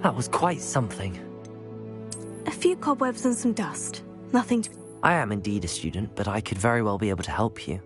That was quite something. A few cobwebs and some dust. Nothing to... I am indeed a student, but I could very well be able to help you.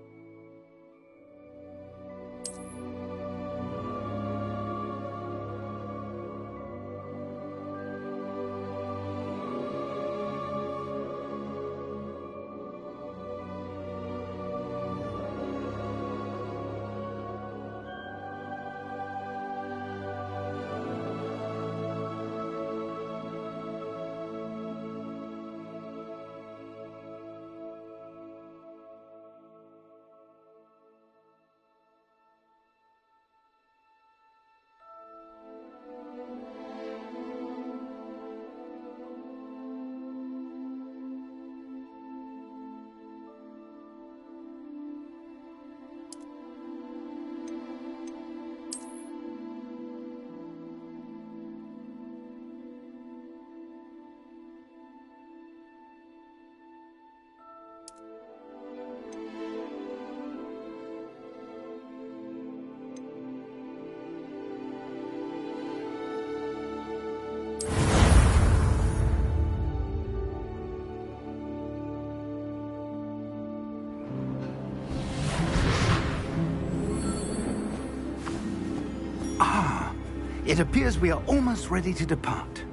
It appears we are almost ready to depart.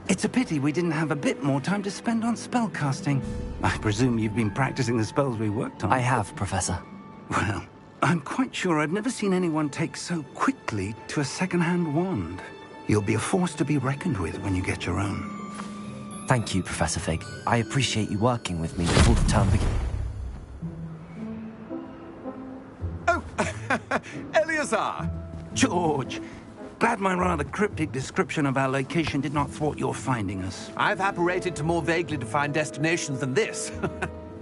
It's a pity we didn't have a bit more time to spend on spellcasting. I presume you've been practicing the spells we worked on. I have, Professor. Well, I'm quite sure I've never seen anyone take so quickly to a second-hand wand. You'll be a force to be reckoned with when you get your own. Thank you, Professor Fig. I appreciate you working with me before the term begins. Oh, Eleazar! George, glad my rather cryptic description of our location did not thwart your finding us. I've apparated to more vaguely defined destinations than this.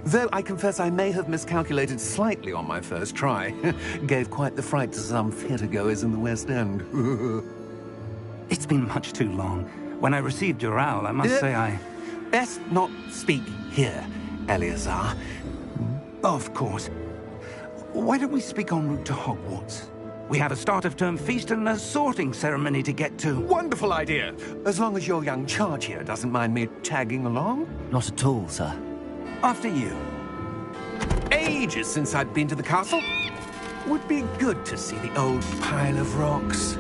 Though I confess I may have miscalculated slightly on my first try. Gave quite the fright to some theatre-goers in the West End. It's been much too long. When I received your owl, I must say I... Best not speak here, Eleazar. Of course. Why don't we speak en route to Hogwarts? We have a start-of-term feast and a sorting ceremony to get to. Wonderful idea! As long as your young charge here doesn't mind me tagging along. Not at all, sir. After you. Ages since I'd been to the castle. Would be good to see the old pile of rocks.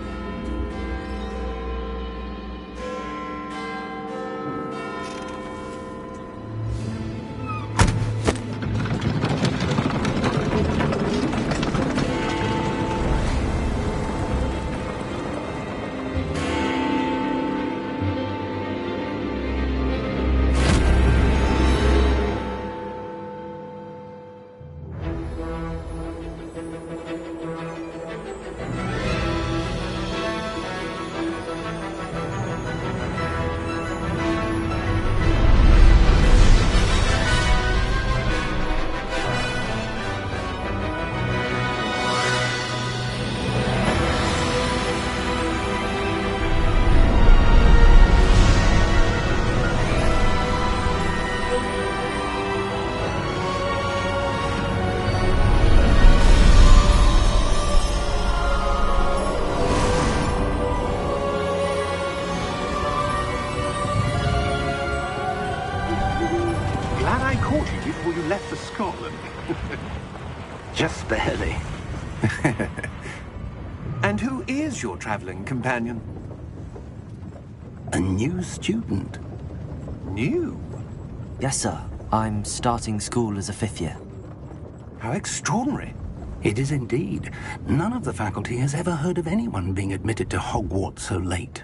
Before you left for Scotland. Just barely. And who is your traveling companion? A new student. New? Yes, sir. I'm starting school as a 5th year. How extraordinary. It is indeed. None of the faculty has ever heard of anyone being admitted to Hogwarts so late.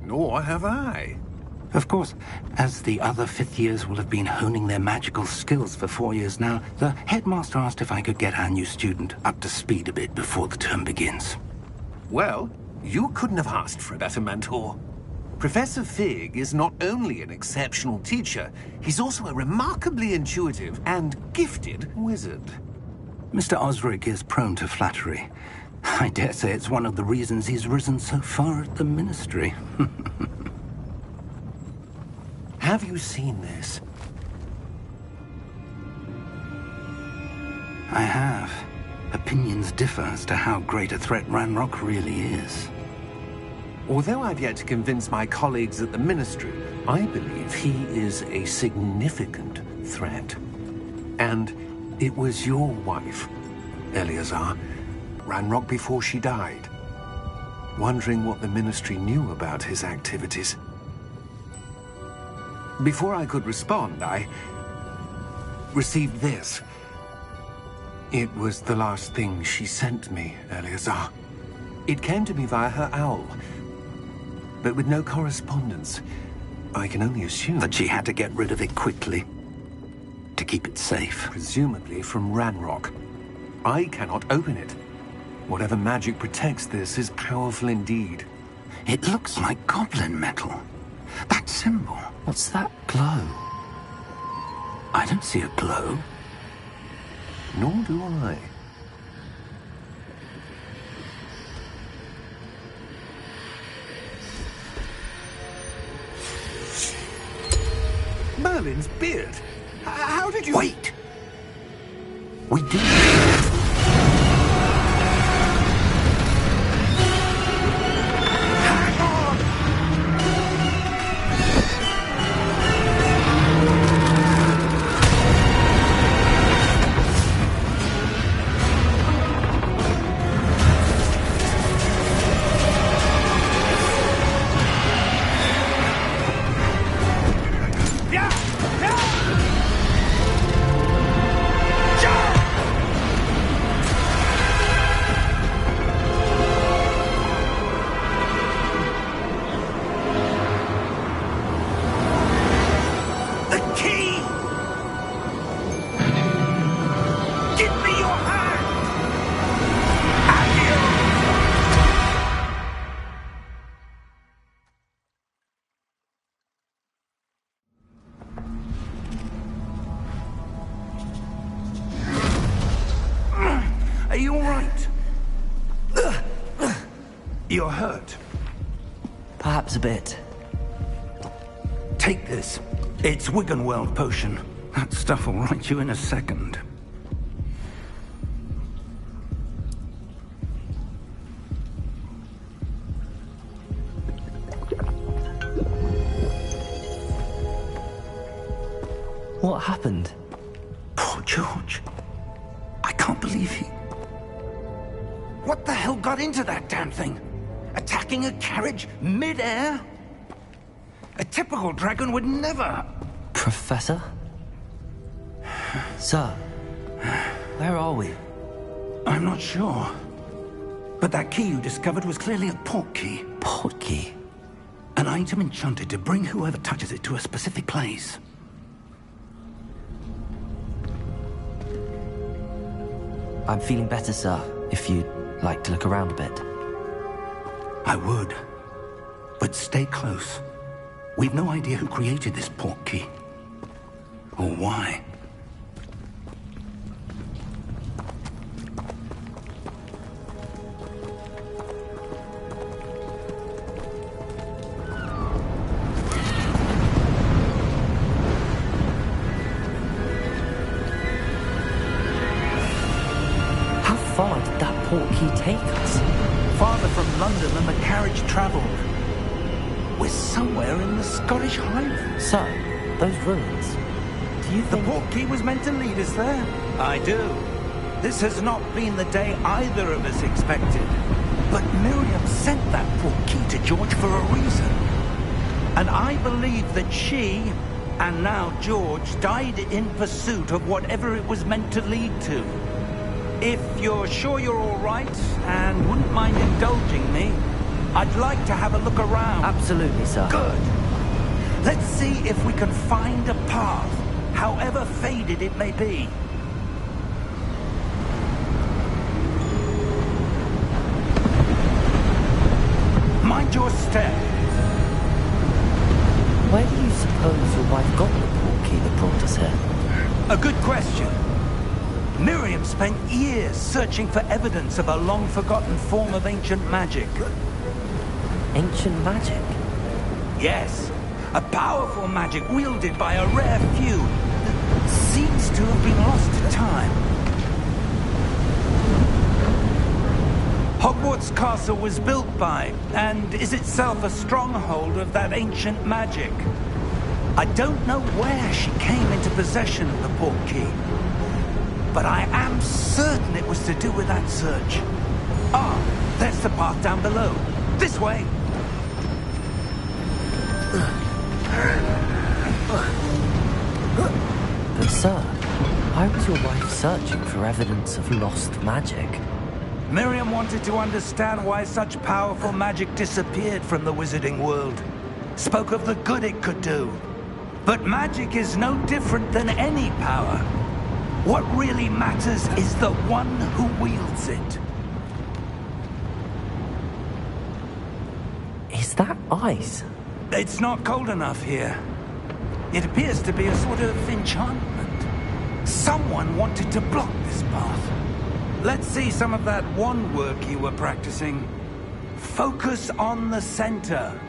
Nor have I. Of course, as the other 5th years will have been honing their magical skills for 4 years now, the headmaster asked if I could get our new student up to speed a bit before the term begins. Well, you couldn't have asked for a better mentor. Professor Fig is not only an exceptional teacher, he's also a remarkably intuitive and gifted wizard. Mr. Osric is prone to flattery. I dare say it's one of the reasons he's risen so far at the ministry. Have you seen this? I have. Opinions differ as to how great a threat Ranrock really is. Although I've yet to convince my colleagues at the Ministry, I believe he is a significant threat. And it was your wife, Eleazar, Ranrock before she died, wondering what the Ministry knew about his activities. Before I could respond, I received this. It was the last thing she sent me, Eleazar. It came to me via her owl, but with no correspondence. I can only assume That she had to get rid of it quickly to keep it safe. presumably from Ranrock. I cannot open it. Whatever magic protects this is powerful indeed. It looks like goblin metal. That symbol. What's that glow? I don't see a glow. Nor do I. Merlin's beard. How did you... Wait! We did. Are you all right? You're hurt. Perhaps a bit. Take this. It's Wiggenweld potion. That stuff will right you in a second. What happened? Poor George. I can't believe he... What the hell got into that damn thing? Attacking a carriage mid-air? A typical dragon would never... Professor? Sir, where are we? I'm not sure. But that key you discovered was clearly a port key. Port key? An item enchanted to bring whoever touches it to a specific place. I'm feeling better, sir, if you'd like to look around a bit. I would. But stay close. We've no idea who created this port key. Or why. How far did that port key take us? Farther from London than the carriage traveled. We're somewhere in the Scottish Highlands. Sir, those ruins. Do you The think... port key was meant to lead us there. I do. This has not been the day either of us expected. But Miriam sent that port key to George for a reason. And I believe that she, and now George, died in pursuit of whatever it was meant to lead to. If you're sure you're all right, and wouldn't mind indulging me, I'd like to have a look around. Absolutely, sir. Good. Let's see if we can find a path, however faded it may be. Mind your step. Where do you suppose your wife got the port key that brought us here? A good question. Miriam spent years searching for evidence of a long-forgotten form of ancient magic. Ancient magic? Yes, a powerful magic wielded by a rare few that seems to have been lost to time. Hogwarts Castle was built by, and is itself a stronghold of that ancient magic. I don't know where she came into possession of the portkey, but I am certain it was to do with that search. Ah, there's the path down below. This way! But sir, why was your wife searching for evidence of lost magic? Miriam wanted to understand why such powerful magic disappeared from the wizarding world. Spoke of the good it could do. But magic is no different than any power. What really matters is the one who wields it. Is that ice? It's not cold enough here. It appears to be a sort of enchantment. Someone wanted to block this path. Let's see some of that wand work you were practicing. Focus on the center.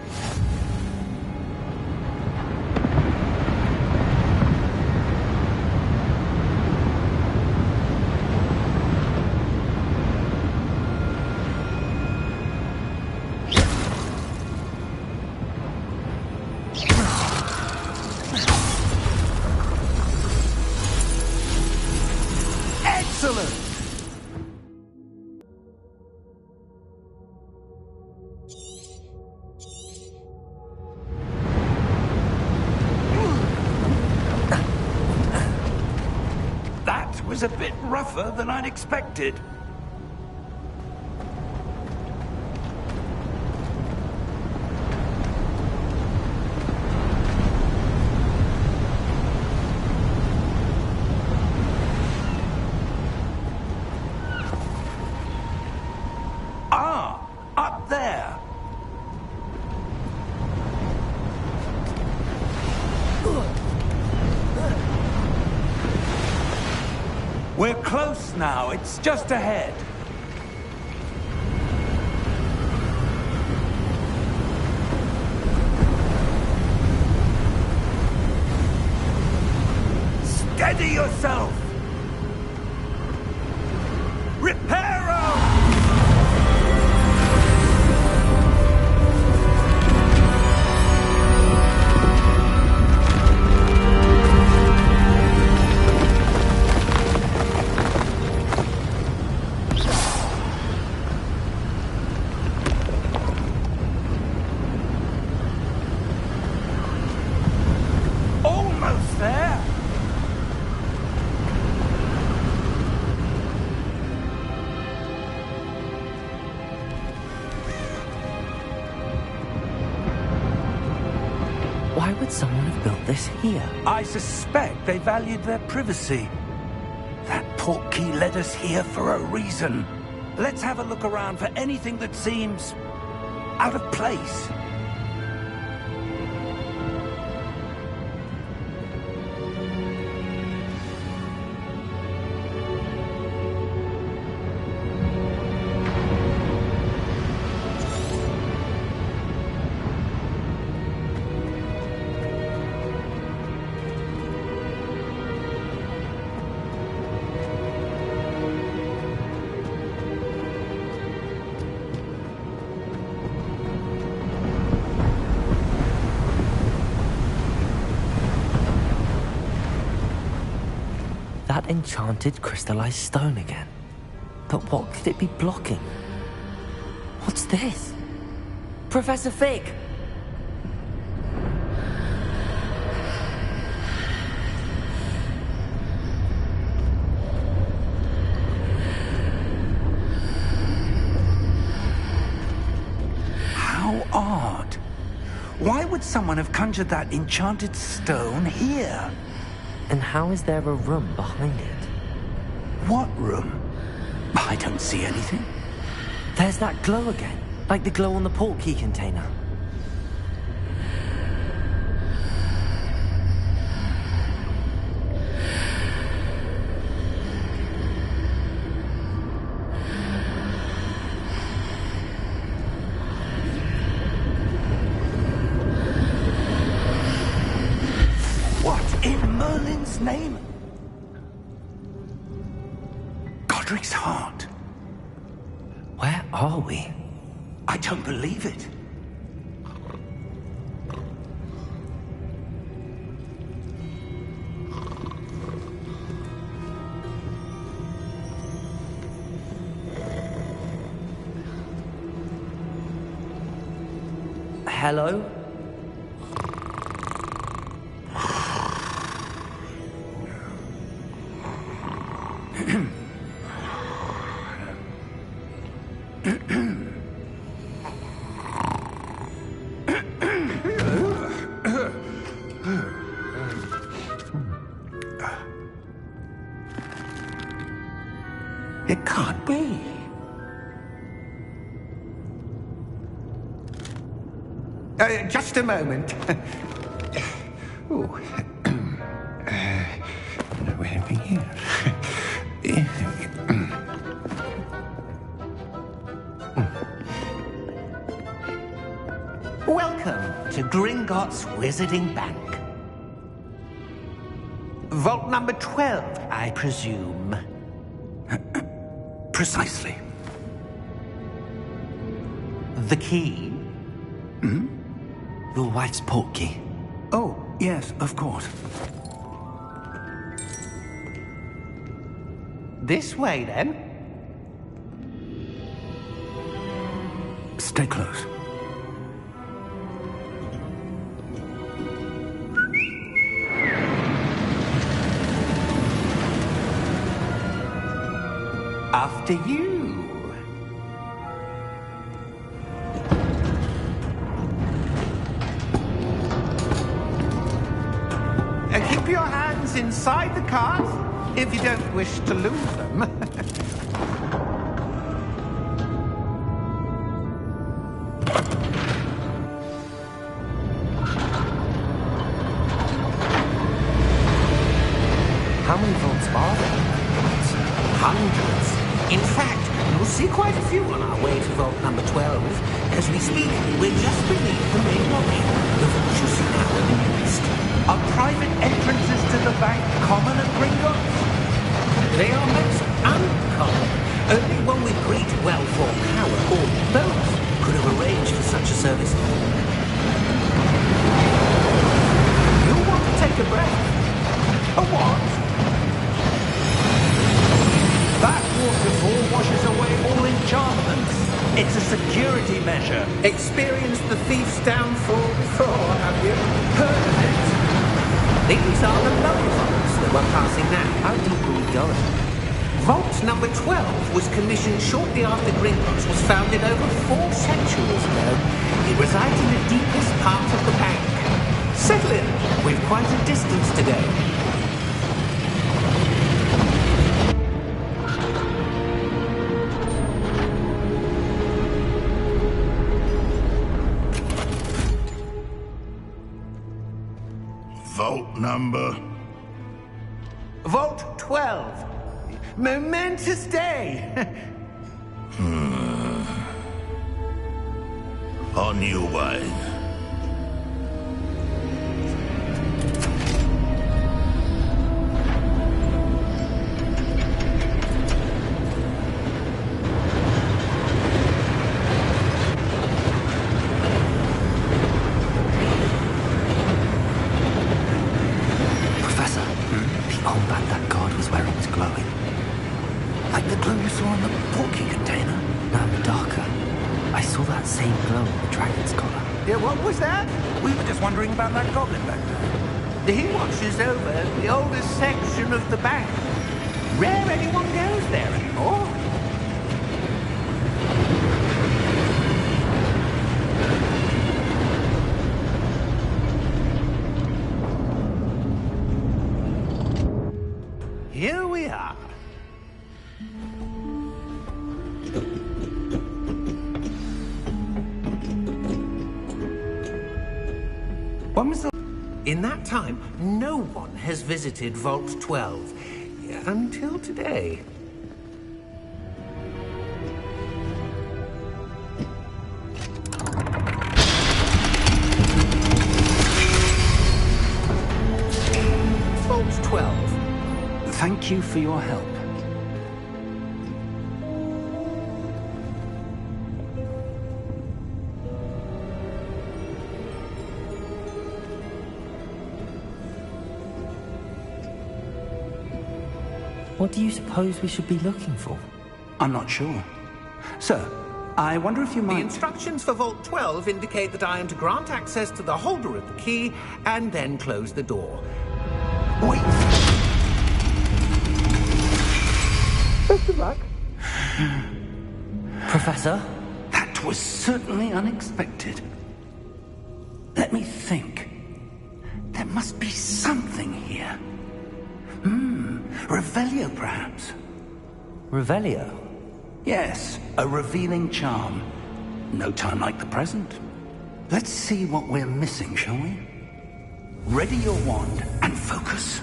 Excellent! That was a bit rougher than I'd expected. Ah, up there. We're close now. It's just ahead. Steady yourself. Reparo! Almost there. Why would someone have built this here? I suspect they valued their privacy. That portkey led us here for a reason. Let's have a look around for anything that seems out of place. That enchanted crystallized stone again. But what could it be blocking? What's this? Professor Fig! How odd. Why would someone have conjured that enchanted stone here? And how is there a room behind it? What room? I don't see anything. There's that glow again, like the glow on the portkey container. What in Merlin's name? Godric's heart. Where are we? I don't believe it. Hello? It can't be. Just a moment. Oh. Where are we here? Welcome to Gringotts Wizarding Bank. Vault number 12, I presume. Precisely. The key? Hmm? Your wife's portkey. Oh, yes, of course. This way, then. Stay close. After you. Keep your hands inside the cart if you don't wish to lose them. How many vaults are there? Hundreds. In fact, you'll see quite a few on our way to vault number 12. As we speak, we're just beneath the main lobby. The vaults you see now in the east are private entrances to the bank, common at Gringotts. They are most uncommon. Only one with great wealth or power, or both, could have arranged for such a service. You'll want to take a breath. A what? That waterfall washes away all enchantments. It's a security measure. Experienced the thief's downfall before, have you? Heard of it? These are the lower vaults that we're passing now. How deep are we going? Vault number 12 was commissioned shortly after Gringotts was founded over 4 centuries ago. It resides in the deepest part of the bank. Settle in. We've quite a distance to go. Vault number? Vault 12. Momentous day. On your way. Professor, the armband that guard was wearing was glowing. Like the glow you saw on the portkey container. No, darker. I saw that same glow on the dragon's collar. Yeah, what was that? We were just wondering about that goblin back there. He watches over the oldest section of the bank. Rare anyone goes there anymore. Here we are. When was the... In that time, no one has visited Vault 12 until today. Vault 12. Thank you for your help. What do you suppose we should be looking for? I'm not sure. Sir, I wonder if you The might... instructions for Vault 12 indicate that I am to grant access to the holder of the key and then close the door. Wait. Best of luck. Professor? That was certainly unexpected. Let me think. There must be something here. Revelio, perhaps. Revelio? Yes, a revealing charm. No time like the present. Let's see what we're missing, shall we? Ready your wand and focus.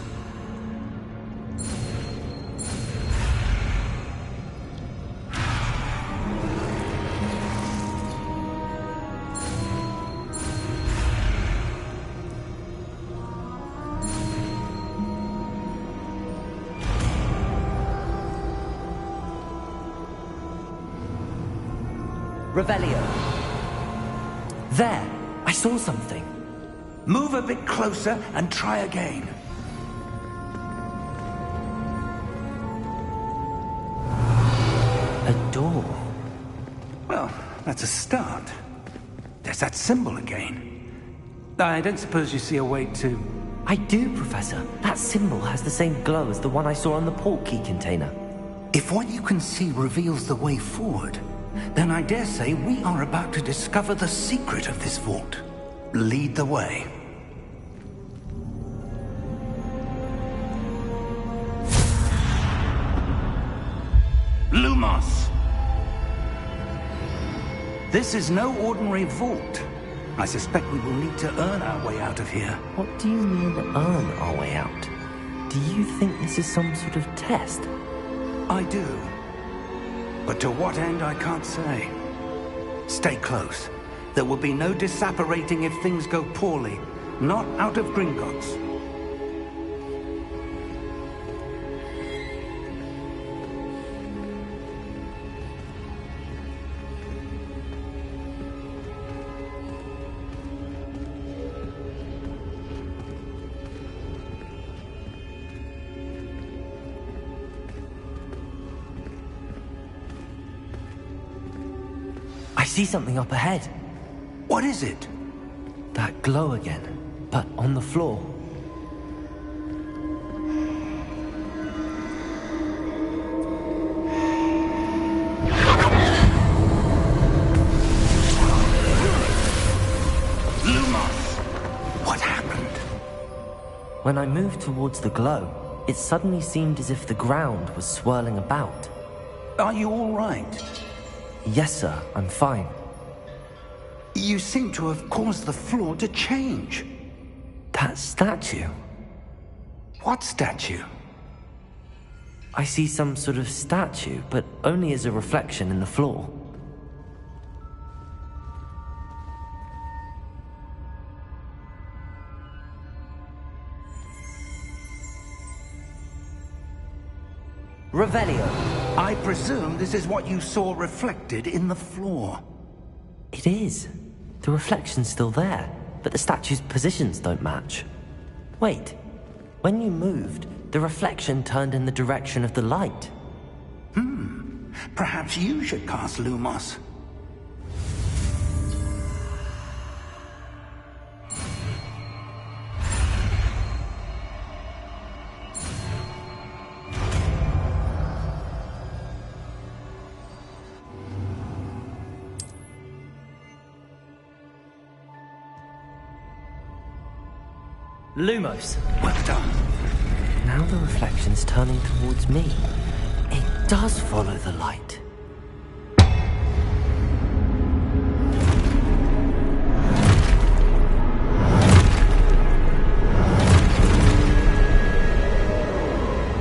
Revelio. There! I saw something. Move a bit closer and try again. A door. Well, that's a start. There's that symbol again. I don't suppose you see a way to... I do, Professor. That symbol has the same glow as the one I saw on the port key container. If what you can see reveals the way forward, then I dare say we are about to discover the secret of this vault. Lead the way. Lumos! This is no ordinary vault. I suspect we will need to earn our way out of here. What do you mean, earn our way out? Do you think this is some sort of test? I do. But to what end, I can't say. Stay close. There will be no disapparating if things go poorly. Not out of Gringotts. I see something up ahead. What is it? That glow again, but on the floor. Lumos! What happened? When I moved towards the glow, it suddenly seemed as if the ground was swirling about. Are you all right? Yes, sir, I'm fine. You seem to have caused the floor to change. That statue? What statue? I see some sort of statue, but only as a reflection in the floor. Revelio. I presume this is what you saw reflected in the floor. It is. The reflection's still there, but the statue's positions don't match. Wait. When you moved, the reflection turned in the direction of the light. Perhaps you should cast Lumos. Lumos. Well done. Now the reflection's turning towards me. It does follow the light.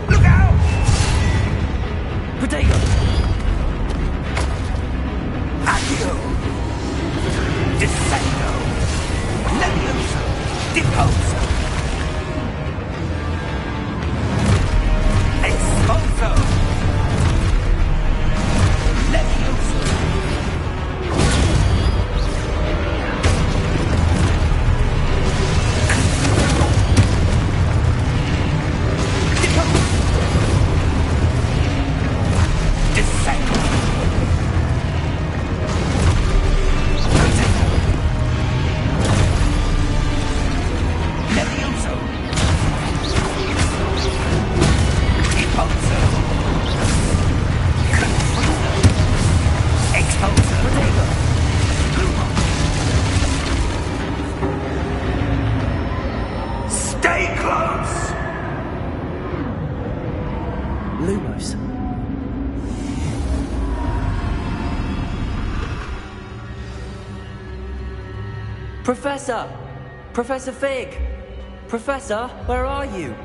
Look out! Protego! Accio! Descendo! Levioso! Deposo! Expulso! Lumos. Professor! Professor Fig! Professor, where are you?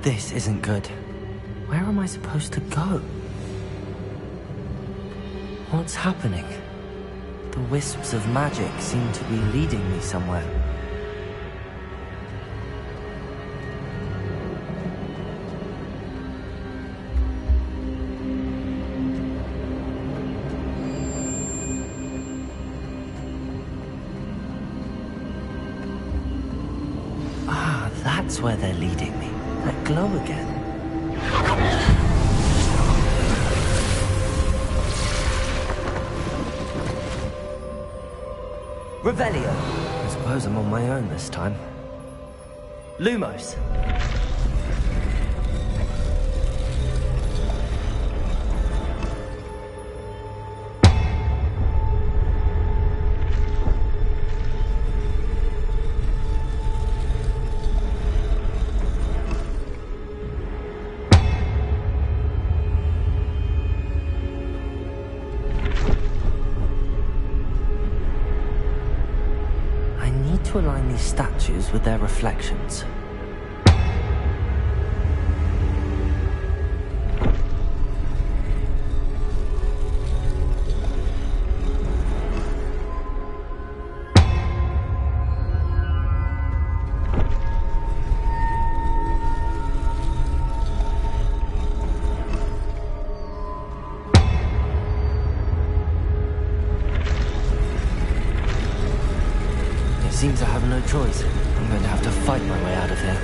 This isn't good. Where am I supposed to go? What's happening? The wisps of magic seem to be leading me somewhere. Ah, that's where they're leading me. That glow again. Revelio. I suppose I'm on my own this time. Lumos. To align these statues with their reflections. Seems I have no choice. I'm going to have to fight my way out of here.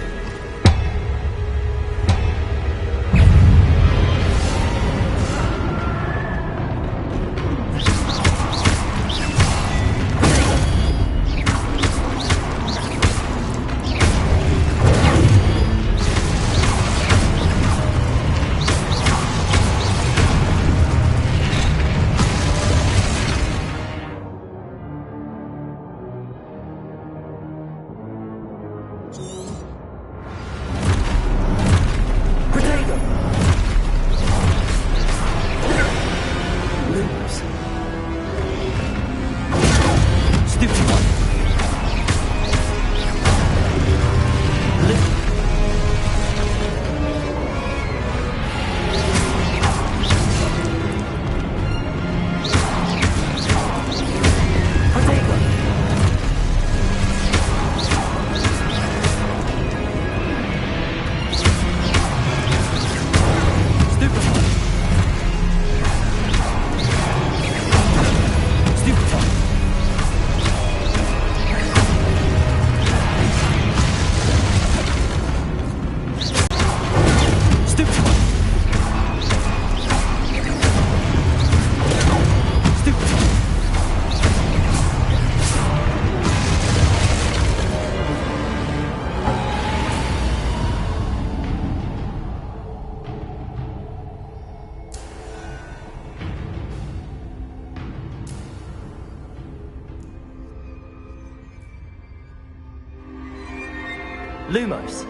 Lumos.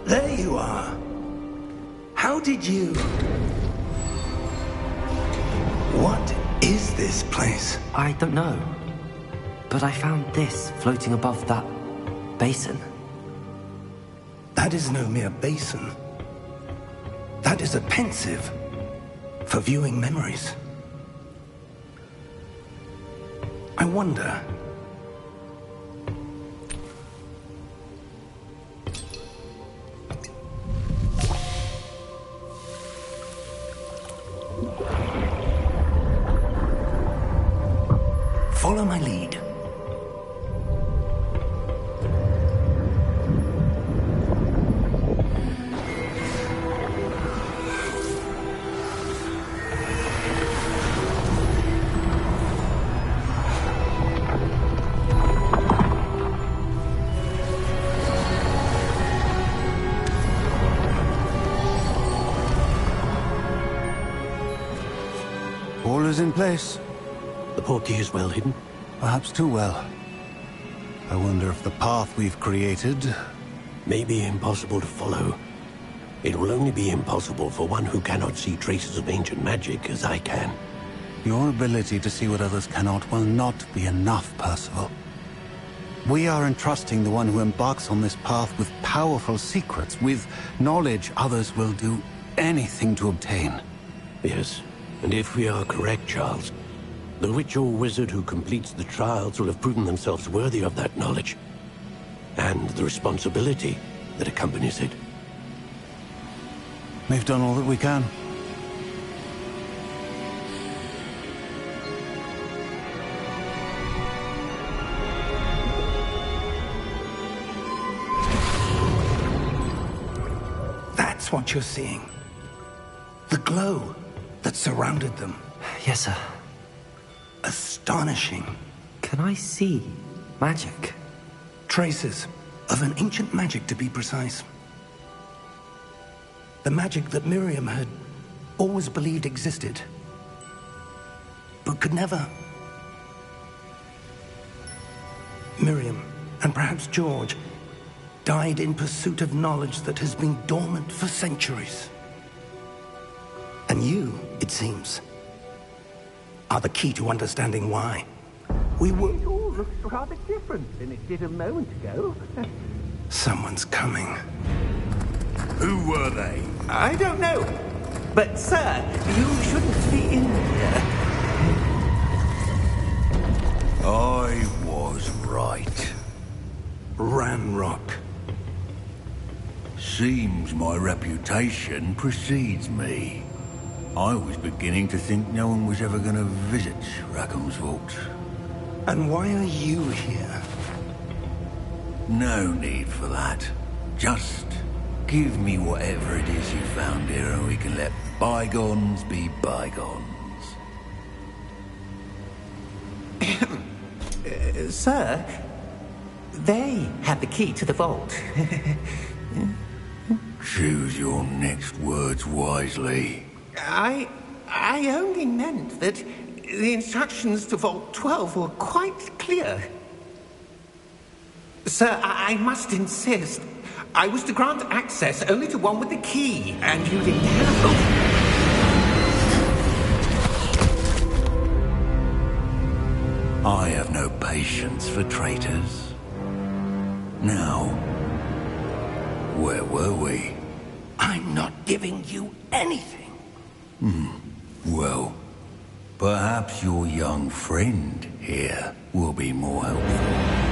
There you are. How did you... What is this place? I don't know. But I found this floating above that basin. That is no mere basin. That is a pensive for viewing memories. I wonder... Follow my lead. All is in place. The portkey is well hidden. Perhaps too well. I wonder if the path we've created... May be impossible to follow. It will only be impossible for one who cannot see traces of ancient magic as I can. Your ability to see what others cannot will not be enough, Percival. We are entrusting the one who embarks on this path with powerful secrets, with knowledge others will do anything to obtain. Yes, and if we are correct, Charles, the witch or wizard who completes the trials will have proven themselves worthy of that knowledge, and the responsibility that accompanies it. We've done all that we can. That's what you're seeing. The glow that surrounded them. Yes, sir. Astonishing. Can I see magic? Traces of an ancient magic, to be precise. The magic that Miriam had always believed existed, but could never. Miriam, and perhaps George, died in pursuit of knowledge that has been dormant for centuries. And you, it seems, are the key to understanding why. We were... It all looks rather different than it did a moment ago. Someone's coming. Who were they? I don't know. But, sir, you shouldn't be in here. I was right. Ranrock. Seems my reputation precedes me. I was beginning to think no one was ever going to visit Rackham's Vault. And why are you here? No need for that. Just give me whatever it is you found here and we can let bygones be bygones. Sir, they had the key to the vault. Choose your next words wisely. I only meant that the instructions to Vault 12 were quite clear. Sir, I must insist. I was to grant access only to one with the key, and you didn't have I have no patience for traitors. Now, where were we? I'm not giving you anything. Well, perhaps your young friend here will be more helpful.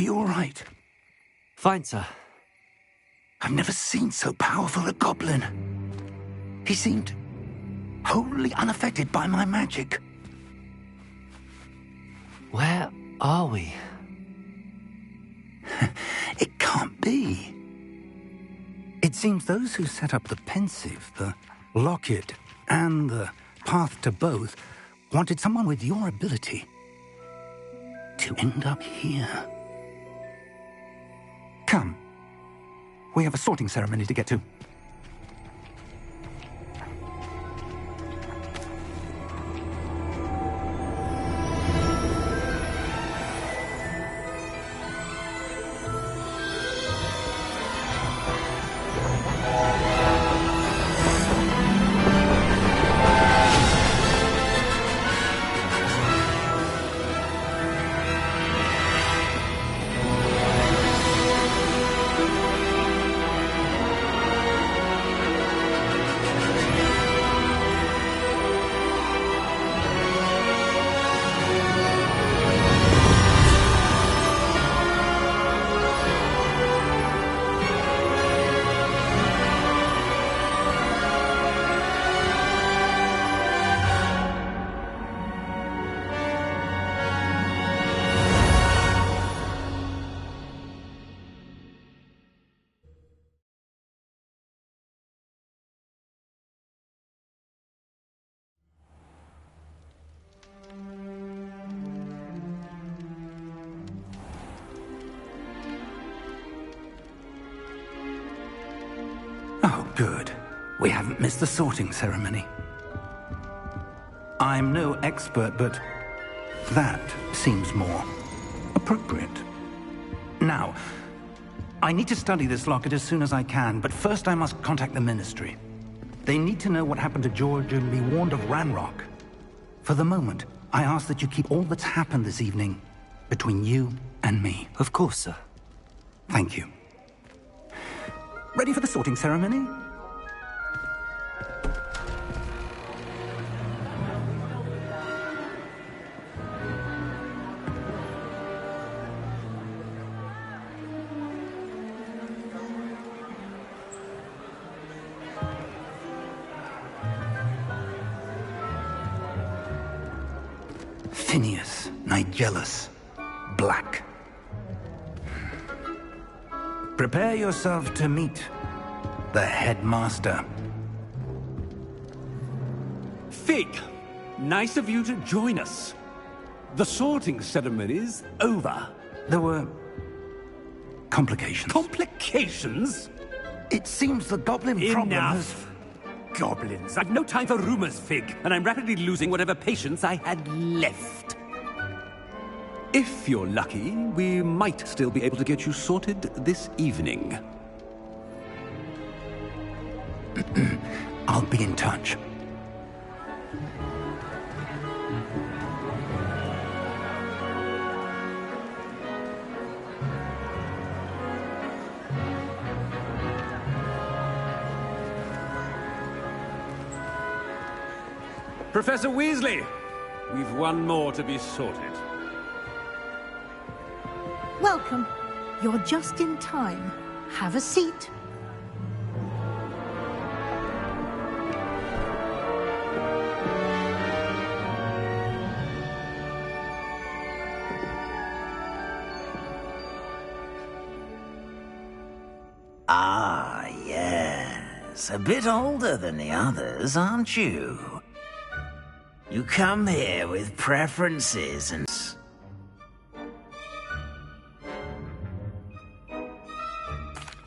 Are you all right? Fine, sir. I've never seen so powerful a goblin. He seemed wholly unaffected by my magic. Where are we? It can't be. It seems those who set up the pensive, the locket, and the path to both wanted someone with your ability to end up here. Come. We have a sorting ceremony to get to. Oh, good. We haven't missed the sorting ceremony. I'm no expert, but that seems more appropriate. Now, I need to study this locket as soon as I can, but first I must contact the Ministry. They need to know what happened to George and be warned of Ranrock. For the moment, I ask that you keep all that's happened this evening between you and me. Of course, sir. Thank you. Ready for the sorting ceremony? Phineas, Nigellus, Black. Prepare yourself to meet the headmaster. Fig, nice of you to join us. The sorting ceremony's over. There were complications. Complications? It seems the goblin problem has... Enough. Goblins. I've no time for rumors, Fig, and I'm rapidly losing whatever patience I had left. If you're lucky, we might still be able to get you sorted this evening. I'll be in touch. Professor Weasley, we've one more to be sorted. Welcome. You're just in time. Have a seat. Ah, yes. A bit older than the others, aren't you? You come here with preferences and...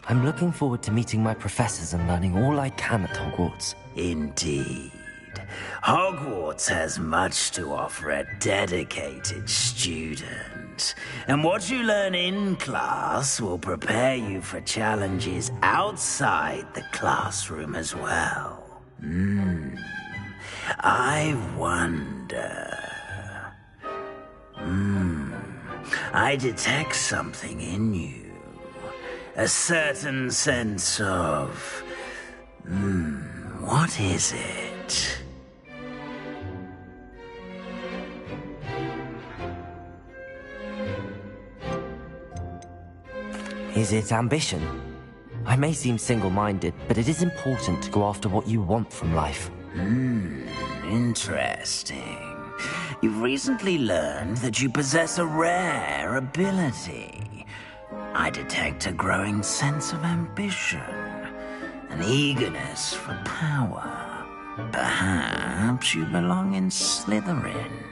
I'm looking forward to meeting my professors and learning all I can at Hogwarts. Indeed. Hogwarts has much to offer a dedicated student. And what you learn in class will prepare you for challenges outside the classroom as well. I wonder... I detect something in you. A certain sense of... what is it? Is it ambition? I may seem single-minded, but it is important to go after what you want from life. Interesting. You've recently learned that you possess a rare ability. I detect a growing sense of ambition, an eagerness for power. Perhaps you belong in Slytherin.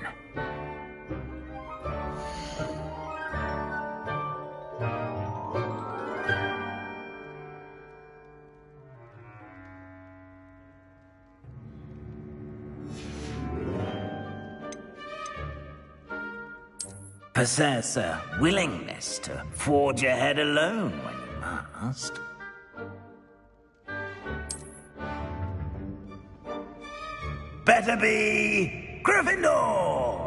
Possess a willingness to forge ahead alone when you must. Better be Gryffindor!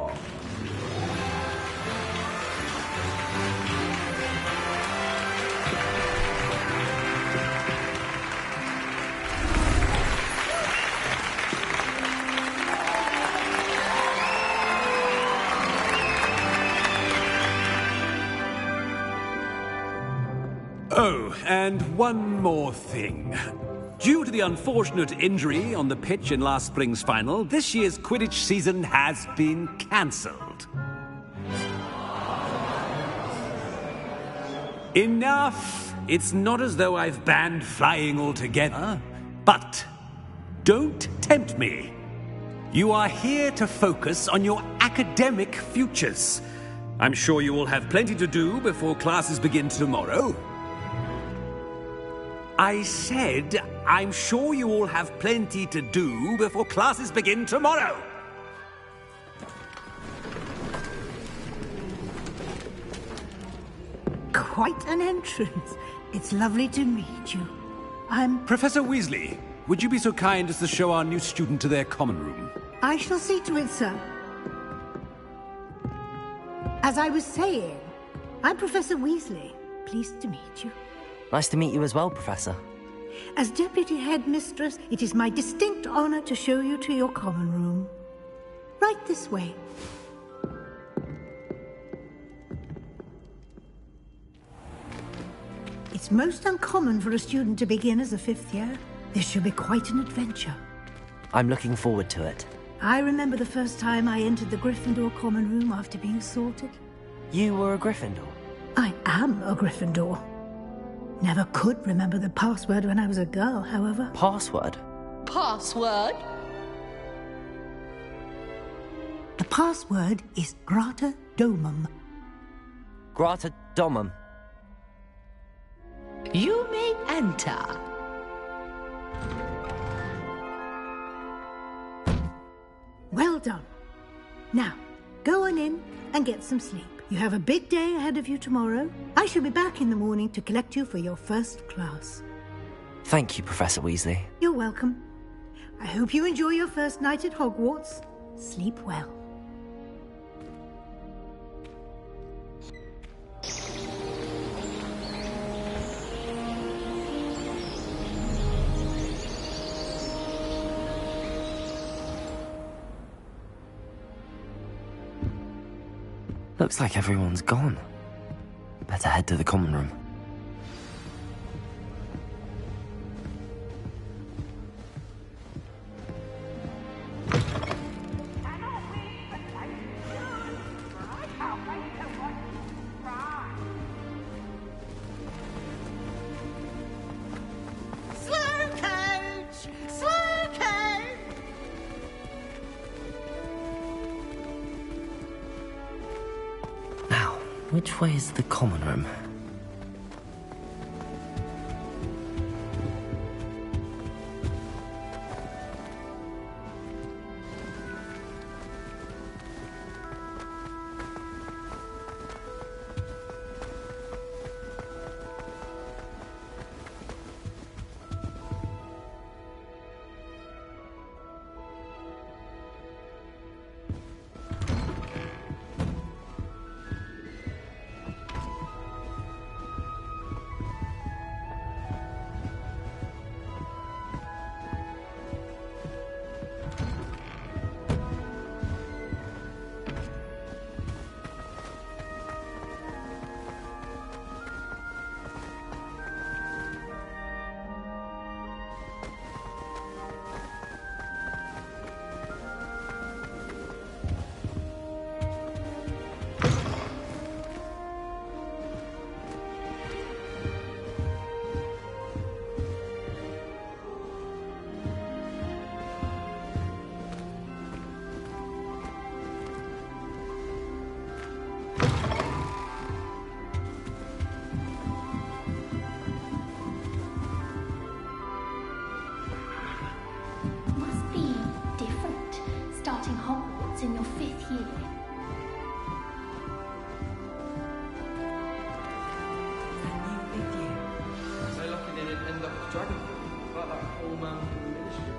Oh, and one more thing. Due to the unfortunate injury on the pitch in last spring's final, this year's Quidditch season has been cancelled. Enough! It's not as though I've banned flying altogether. But don't tempt me. You are here to focus on your academic futures. I'm sure you will have plenty to do before classes begin tomorrow. I said, I'm sure you all have plenty to do before classes begin tomorrow. Quite an entrance. It's lovely to meet you. I'm... Professor Weasley, would you be so kind as to show our new student to their common room? I shall see to it, sir. As I was saying, I'm Professor Weasley. Pleased to meet you. Nice to meet you as well, Professor. As Deputy Headmistress, it is my distinct honor to show you to your common room. Right this way. It's most uncommon for a student to begin as a fifth year. This should be quite an adventure. I'm looking forward to it. I remember the first time I entered the Gryffindor common room after being sorted. You were a Gryffindor? I am a Gryffindor. Never could remember the password when I was a girl, however. Password? Password? The password is Grata Domum. Grata Domum. You may enter. Well done. Now, go on in and get some sleep. You have a big day ahead of you tomorrow. I shall be back in the morning to collect you for your first class. Thank you, Professor Weasley. You're welcome. I hope you enjoy your first night at Hogwarts. Sleep well. Looks like everyone's gone. Better head to the common room. Which way is the common room? in your 5th year. So lucky they didn't end up as dragon food, like that whole man from the ministry.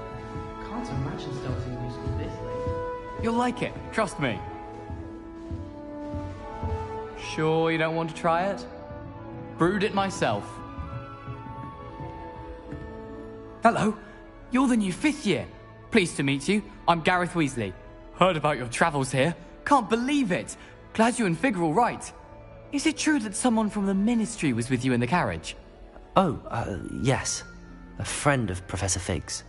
Can't imagine starting a new school this late. You'll like it, trust me. Sure you don't want to try it? Brewed it myself. Hello, you're the new 5th year. Pleased to meet you. I'm Gareth Weasley. Heard about your travels here. Can't believe it. Glad you and Fig are all right. Is it true that someone from the Ministry was with you in the carriage? Oh, yes. A friend of Professor Fig's.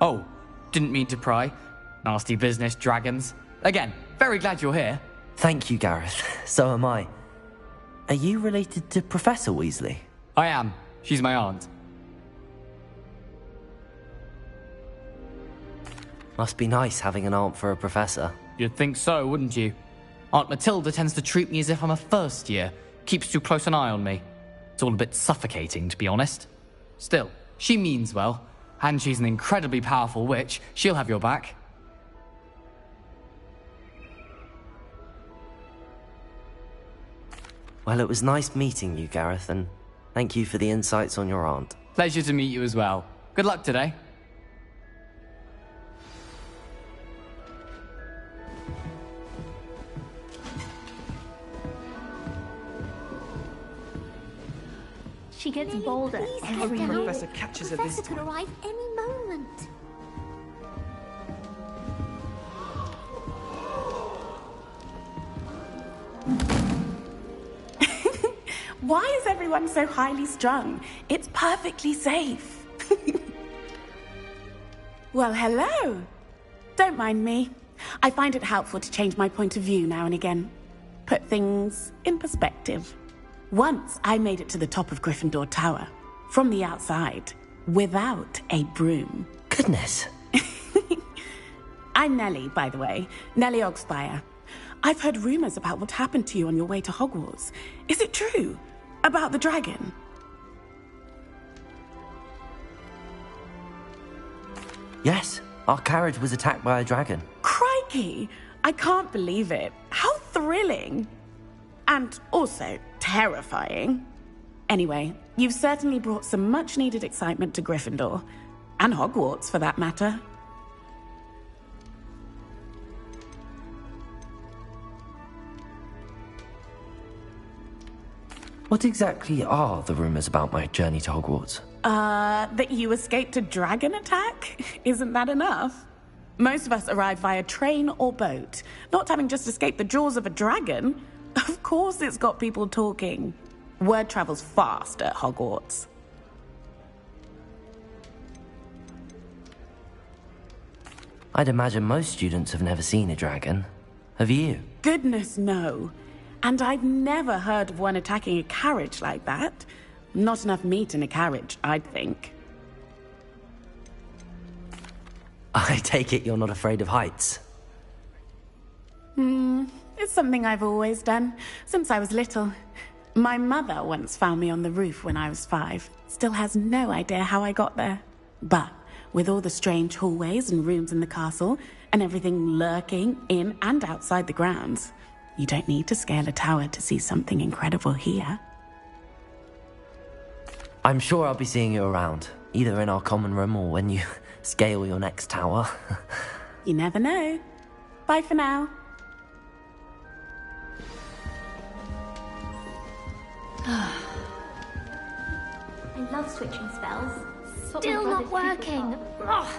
Oh, didn't mean to pry. Nasty business, dragons. Again, very glad you're here. Thank you, Gareth. So am I. Are you related to Professor Weasley? I am. She's my aunt. Must be nice having an aunt for a professor. You'd think so, wouldn't you? Aunt Matilda tends to treat me as if I'm a first year. Keeps too close an eye on me. It's all a bit suffocating, to be honest. Still, she means well. And she's an incredibly powerful witch. She'll have your back. Well, it was nice meeting you, Gareth, and thank you for the insights on your aunt. Pleasure to meet you as well. Good luck today. She gets bolder every The year. professor catches her this Professor could time. arrive any moment. Why is everyone so highly strung? It's perfectly safe. Well, hello. Don't mind me. I find it helpful to change my point of view now and again. Put things in perspective. Once I made it to the top of Gryffindor Tower, from the outside, without a broom. Goodness. I'm Nellie, by the way. Nellie Ogspire. I've heard rumors about what happened to you on your way to Hogwarts. Is it true? About the dragon? Yes, our carriage was attacked by a dragon. Crikey! I can't believe it. How thrilling! And also terrifying. Anyway, you've certainly brought some much-needed excitement to Gryffindor. And Hogwarts, for that matter. What exactly are the rumors about my journey to Hogwarts? That you escaped a dragon attack? Isn't that enough? Most of us arrive via train or boat. Not having just escaped the jaws of a dragon. Of course it's got people talking. Word travels fast at Hogwarts. I'd imagine most students have never seen a dragon. Have you? Goodness, no. And I've never heard of one attacking a carriage like that. Not enough meat in a carriage, I'd think. I take it you're not afraid of heights. It's something I've always done, since I was little. My mother once found me on the roof when I was 5. Still has no idea how I got there. But with all the strange hallways and rooms in the castle, and everything lurking in and outside the grounds, you don't need to scale a tower to see something incredible here. I'm sure I'll be seeing you around, either in our common room or when you scale your next tower. You never know. Bye for now. I love switching spells. Still not working. Ugh.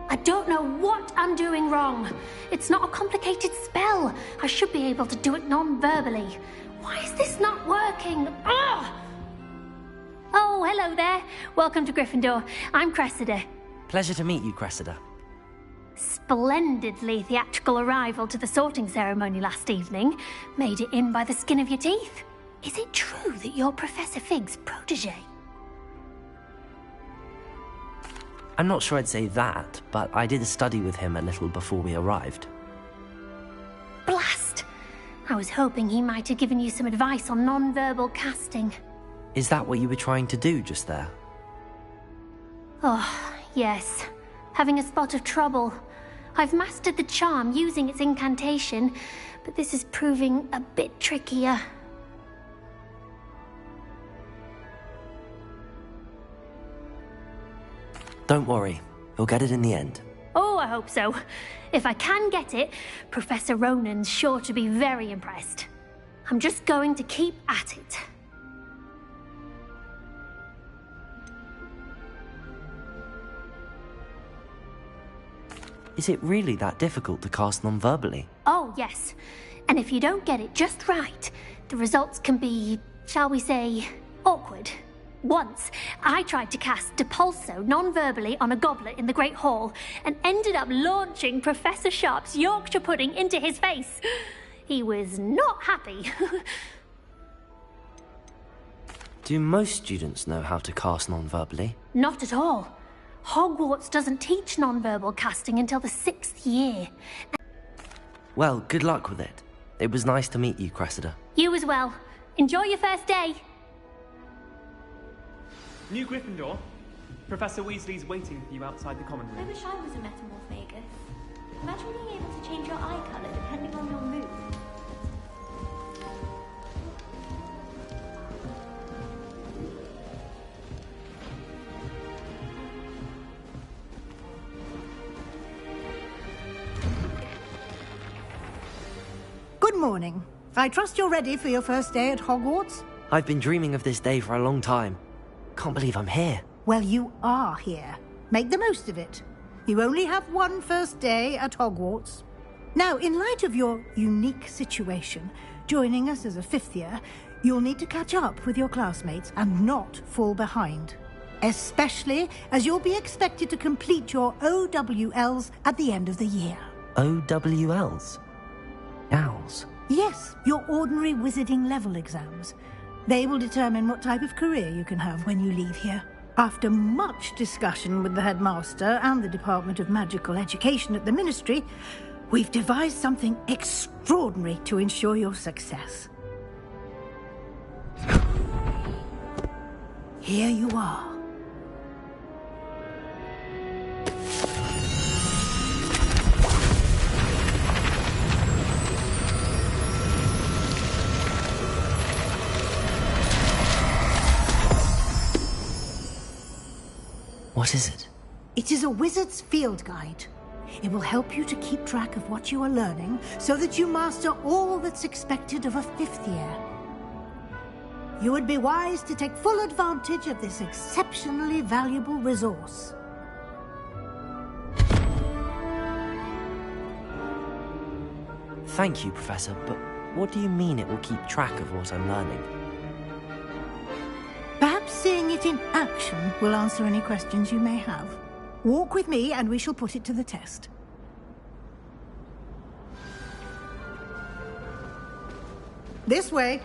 I don't know what I'm doing wrong. It's not a complicated spell. I should be able to do it non-verbally. Why is this not working? Ugh. Oh, hello there. Welcome to Gryffindor. I'm Cressida. Pleasure to meet you, Cressida. Splendidly theatrical arrival to the sorting ceremony last evening. Made it in by the skin of your teeth. Is it true that you're Professor Fig's protege? I'm not sure I'd say that, but I did study with him a little before we arrived. Blast! I was hoping he might have given you some advice on non-verbal casting. Is that what you were trying to do just there? Oh, yes. having a spot of trouble. I've mastered the charm using its incantation, but this is proving a bit trickier. Don't worry, you'll get it in the end. Oh, I hope so. If I can get it, Professor Ronan's sure to be very impressed. I'm just going to keep at it. Is it really that difficult to cast non-verbally? Oh, yes. And if you don't get it just right, the results can be, shall we say, awkward. Once, I tried to cast Depulso non-verbally on a goblet in the Great Hall and ended up launching Professor Sharp's Yorkshire pudding into his face. He was not happy. Do most students know how to cast non-verbally? Not at all. Hogwarts doesn't teach non-verbal casting until the 6th year. Well, good luck with it. It was nice to meet you, Cressida. You as well. Enjoy your first day. New Gryffindor. Professor Weasley's waiting for you outside the common I room. wish I was a metamorphagus. Imagine being able to change your eye colour depending on your mood. Good morning. I trust you're ready for your first day at Hogwarts? I've been dreaming of this day for a long time. Can't believe I'm here. Well, you are here. Make the most of it. You only have one first day at Hogwarts. Now, in light of your unique situation, joining us as a 5th year, you'll need to catch up with your classmates and not fall behind. Especially as you'll be expected to complete your OWLs at the end of the year. OWLs? Owls? Yes, your ordinary wizarding level exams. They will determine what type of career you can have when you leave here. After much discussion with the headmaster and the Department of Magical Education at the Ministry, we've devised something extraordinary to ensure your success. Here you are. What is it? It is a wizard's field guide. It will help you to keep track of what you are learning so that you master all that's expected of a 5th year. You would be wise to take full advantage of this exceptionally valuable resource. Thank you, Professor, but what do you mean it will keep track of what I'm learning? Perhaps seeing it in action will answer any questions you may have. Walk with me and we shall put it to the test. This way.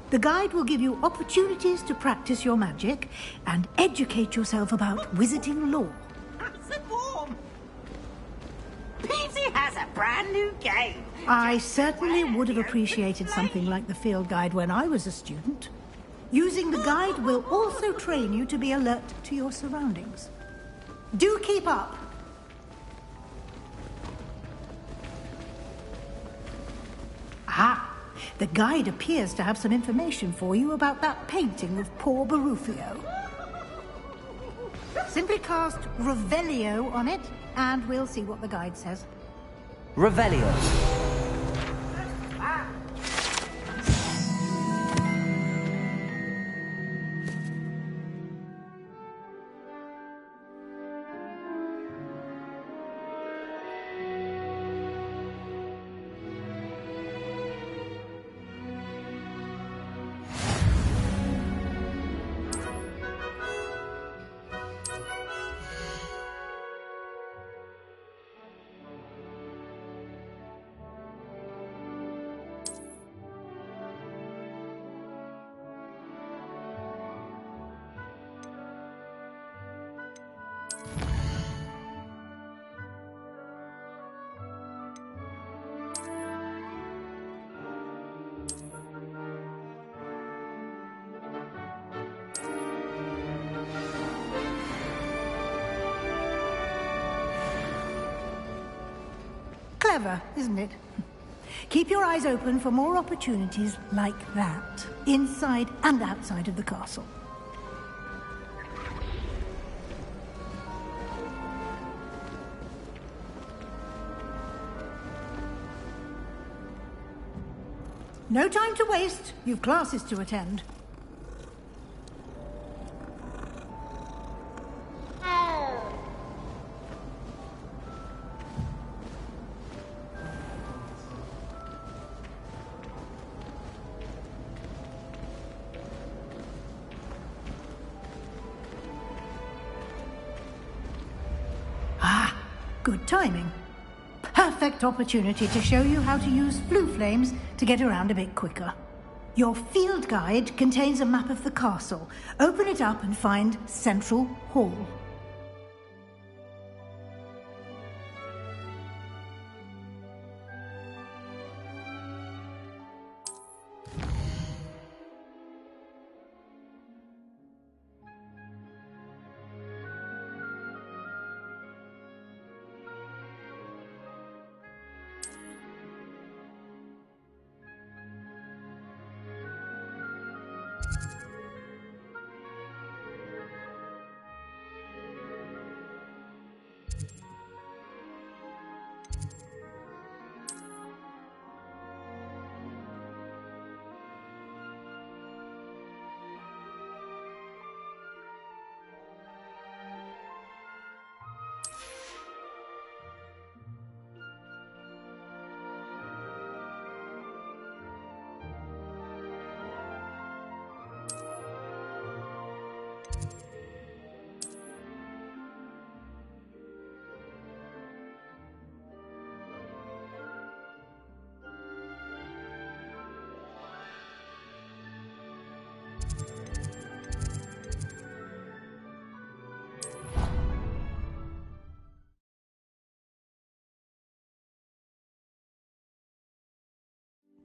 The guide will give you opportunities to practice your magic and educate yourself about wizarding lore. Nice and warm. Peasy has a brand new game. I certainly would have appreciated something like the field guide when I was a student. Using the guide will also train you to be alert to your surroundings. Do keep up. Ah, the guide appears to have some information for you about that painting of poor Barufio. Simply cast Revelio on it, and we'll see what the guide says. Revelio. Clever, isn't it? Keep your eyes open for more opportunities like that, inside and outside of the castle. No time to waste. You've classes to attend. Good timing. Perfect opportunity to show you how to use flue flames to get around a bit quicker. Your field guide contains a map of the castle. Open it up and find Central Hall.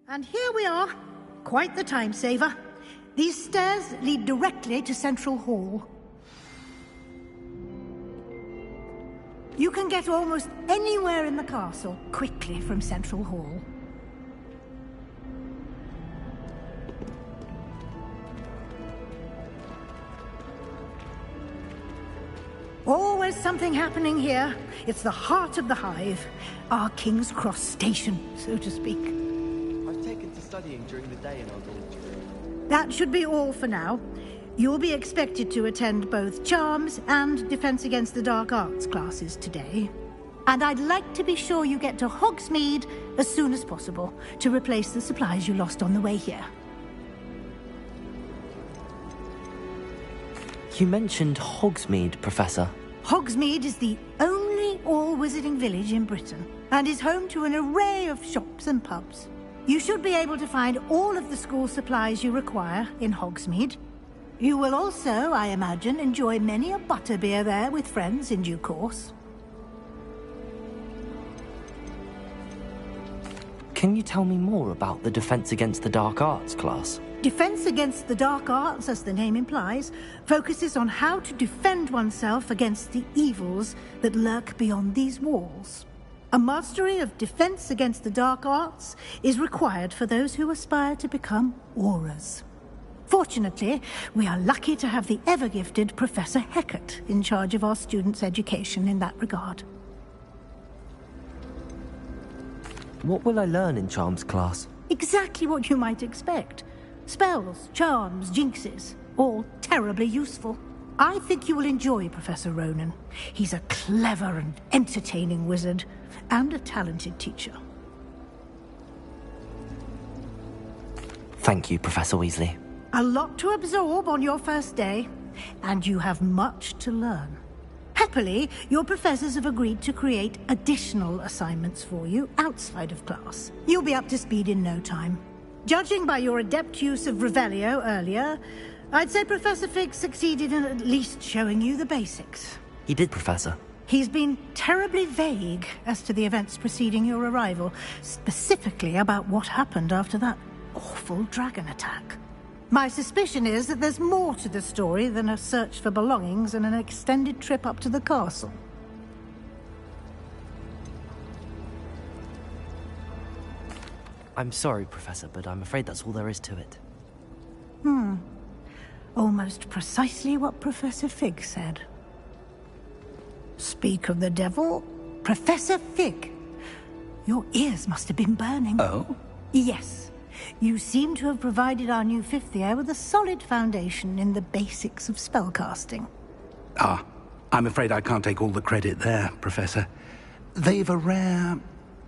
And here we are. Quite the time saver. These stairs lead directly to Central Hall. You can get almost anywhere in the castle quickly from Central Hall. Always something happening here. It's the heart of the hive. Our King's Cross station, so to speak. I've taken to studying during the day in our dormitory. That should be all for now. You'll be expected to attend both Charms and Defense Against the Dark Arts classes today. And I'd like to be sure you get to Hogsmeade as soon as possible to replace the supplies you lost on the way here. You mentioned Hogsmeade, Professor. Hogsmeade is the only all-wizarding village in Britain and is home to an array of shops and pubs. You should be able to find all of the school supplies you require in Hogsmeade. You will also, I imagine, enjoy many a butterbeer there with friends in due course. Can you tell me more about the Defense Against the Dark Arts class? Defense Against the Dark Arts, as the name implies, focuses on how to defend oneself against the evils that lurk beyond these walls. A mastery of Defense Against the Dark Arts is required for those who aspire to become Aurors. Fortunately, we are lucky to have the ever-gifted Professor Hecat in charge of our students' education in that regard. What will I learn in Charms class? Exactly what you might expect. Spells, charms, jinxes, all terribly useful. I think you will enjoy Professor Ronan. He's a clever and entertaining wizard, and a talented teacher. Thank you, Professor Weasley. A lot to absorb on your first day, and you have much to learn. Happily, your professors have agreed to create additional assignments for you outside of class. You'll be up to speed in no time. Judging by your adept use of Revelio earlier, I'd say Professor Fig succeeded in at least showing you the basics. He did, Professor. He's been terribly vague as to the events preceding your arrival, specifically about what happened after that awful dragon attack. My suspicion is that there's more to the story than a search for belongings and an extended trip up to the castle. I'm sorry, Professor, but I'm afraid that's all there is to it. Almost precisely what Professor Fig said. Speak of the devil, Professor Fig. Your ears must have been burning. Oh? Yes. You seem to have provided our new fifth year with a solid foundation in the basics of spellcasting. Ah, I'm afraid I can't take all the credit there, Professor. They've a rare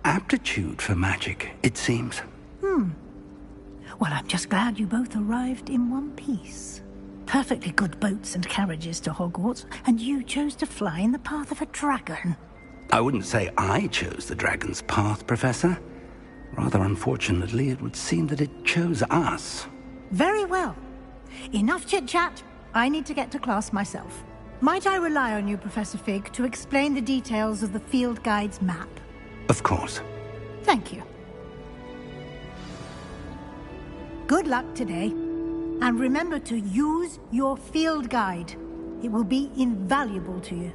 aptitude for magic, it seems. Well, I'm just glad you both arrived in one piece. Perfectly good boats and carriages to Hogwarts, and you chose to fly in the path of a dragon. I wouldn't say I chose the dragon's path, Professor. Rather unfortunately, it would seem that it chose us. Very well. Enough chit-chat. I need to get to class myself. Might I rely on you, Professor Fig, to explain the details of the field guide's map? Of course. Thank you. Good luck today. And remember to use your field guide. It will be invaluable to you.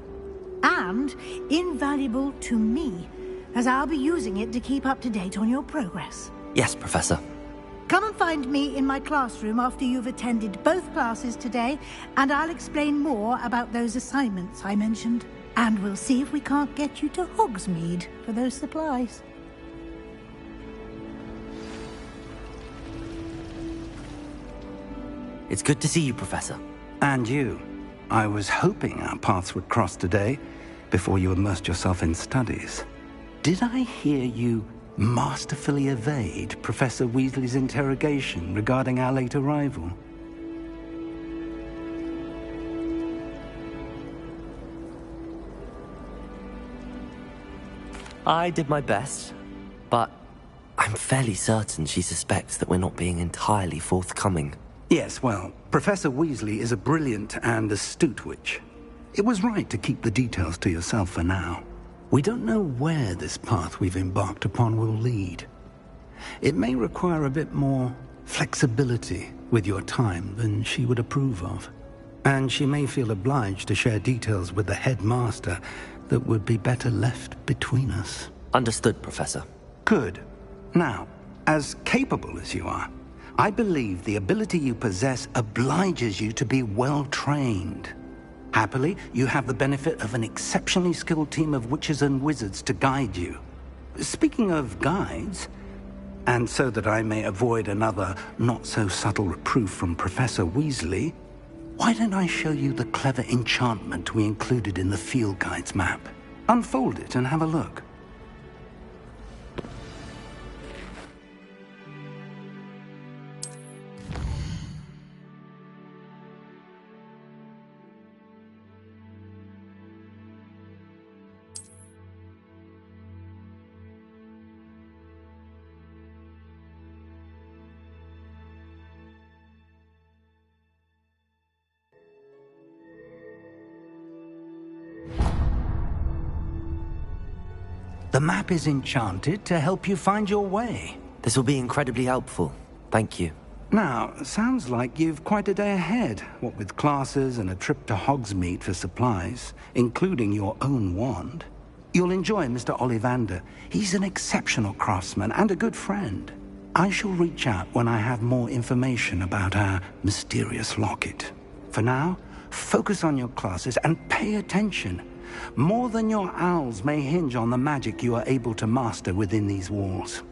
And invaluable to me, as I'll be using it to keep up to date on your progress. Yes, Professor. Come and find me in my classroom after you've attended both classes today, and I'll explain more about those assignments I mentioned. And we'll see if we can't get you to Hogsmeade for those supplies. It's good to see you, Professor. And you. I was hoping our paths would cross today, before you immersed yourself in studies. Did I hear you masterfully evade Professor Weasley's interrogation regarding our late arrival? I did my best, but I'm fairly certain she suspects that we're not being entirely forthcoming. Yes, well, Professor Weasley is a brilliant and astute witch. It was right to keep the details to yourself for now. We don't know where this path we've embarked upon will lead. It may require a bit more flexibility with your time than she would approve of. And she may feel obliged to share details with the headmaster that would be better left between us. Understood, Professor. Good. Now, as capable as you are, I believe the ability you possess obliges you to be well-trained. Happily, you have the benefit of an exceptionally skilled team of witches and wizards to guide you. Speaking of guides, and so that I may avoid another not-so-subtle reproof from Professor Weasley, why don't I show you the clever enchantment we included in the field guide's map? Unfold it and have a look. The map is enchanted to help you find your way. This will be incredibly helpful. Thank you. Now, sounds like you've quite a day ahead, what with classes and a trip to Hogsmeade for supplies, including your own wand. You'll enjoy Mr. Ollivander. He's an exceptional craftsman and a good friend. I shall reach out when I have more information about our mysterious locket. For now, focus on your classes and pay attention. More than your owls may hinge on the magic you are able to master within these walls.